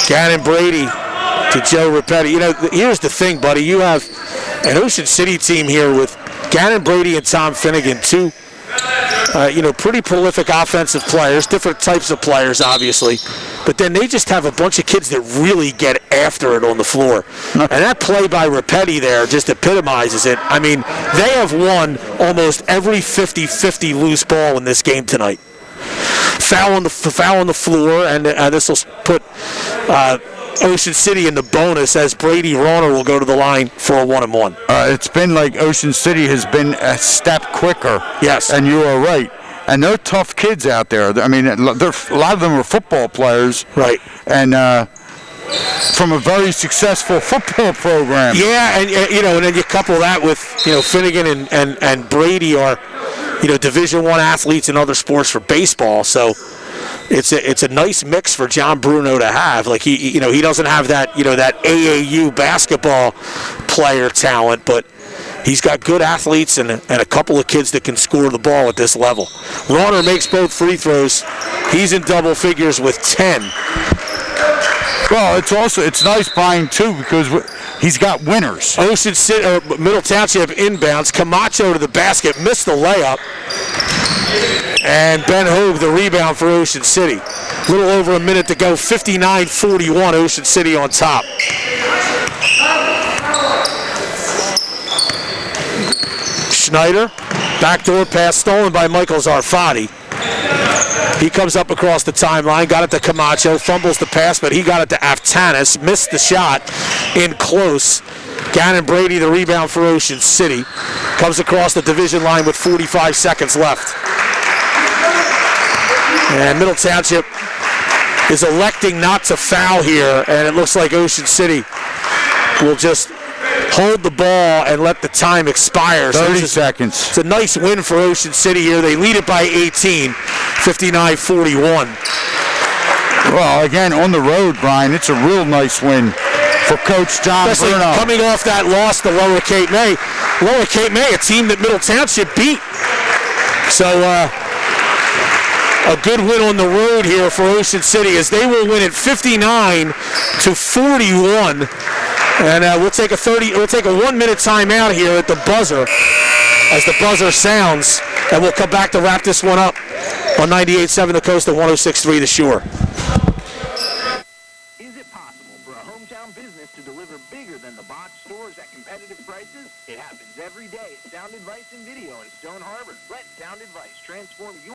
Gannon Brady to Joe Rapetti. You know, here's the thing, buddy. You have an Ocean City team here with Gannon Brady and Tom Finnegan, two, pretty prolific offensive players, different types of players, obviously. But then they just have a bunch of kids that really get after it on the floor. And that play by Rapetti there just epitomizes it. I mean, they have won almost every 50-50 loose ball in this game tonight. Foul on the floor, and this will put Ocean City in the bonus as Brady Rauner will go to the line for a 1-and-1. It's been like Ocean City has been a step quicker. Yes. And you are right. And they're tough kids out there. I mean, a lot of them are football players. Right. And from a very successful football program. Yeah, and then you couple that with, Finnegan and Brady are, Division I athletes in other sports for baseball. So it's a nice mix for John Bruno to have. Like he doesn't have that, that AAU basketball player talent, but he's got good athletes and a couple of kids that can score the ball at this level. Rauner makes both free throws. He's in double figures with 10. Well, it's nice, Brian, too, because he's got winners. Ocean City, Middle Township inbounds. Camacho to the basket, missed the layup. And Ben Hogue the rebound for Ocean City. A little over a minute to go, 59-41, Ocean City on top. Snyder, backdoor pass stolen by Michael Zarfati. He comes up across the timeline, got it to Camacho, fumbles the pass, but he got it to Aftanis, missed the shot in close. Gannon Brady, the rebound for Ocean City. Comes across the division line with 45 seconds left. And Middle Township is electing not to foul here, and it looks like Ocean City will just hold the ball and let the time expire. 30 seconds. It's a nice win for Ocean City here. They lead it by 18, 59-41. Well, again, on the road, Brian, it's a real nice win for Coach John Especially Bruno. coming off that loss to Lower Cape May. Lower Cape May, a team that Middle Township beat. So a good win on the road here for Ocean City as they will win it 59-41. And we'll take a 1-minute timeout here at the buzzer as the buzzer sounds, and we'll come back to wrap this one up on 98.7 The Coast and 106.3 The Shore. Is it possible for a hometown business to deliver bigger than the box stores at competitive prices? It happens every day at Sound Advice and Video in Stone Harbor. Let Sound Advice transform your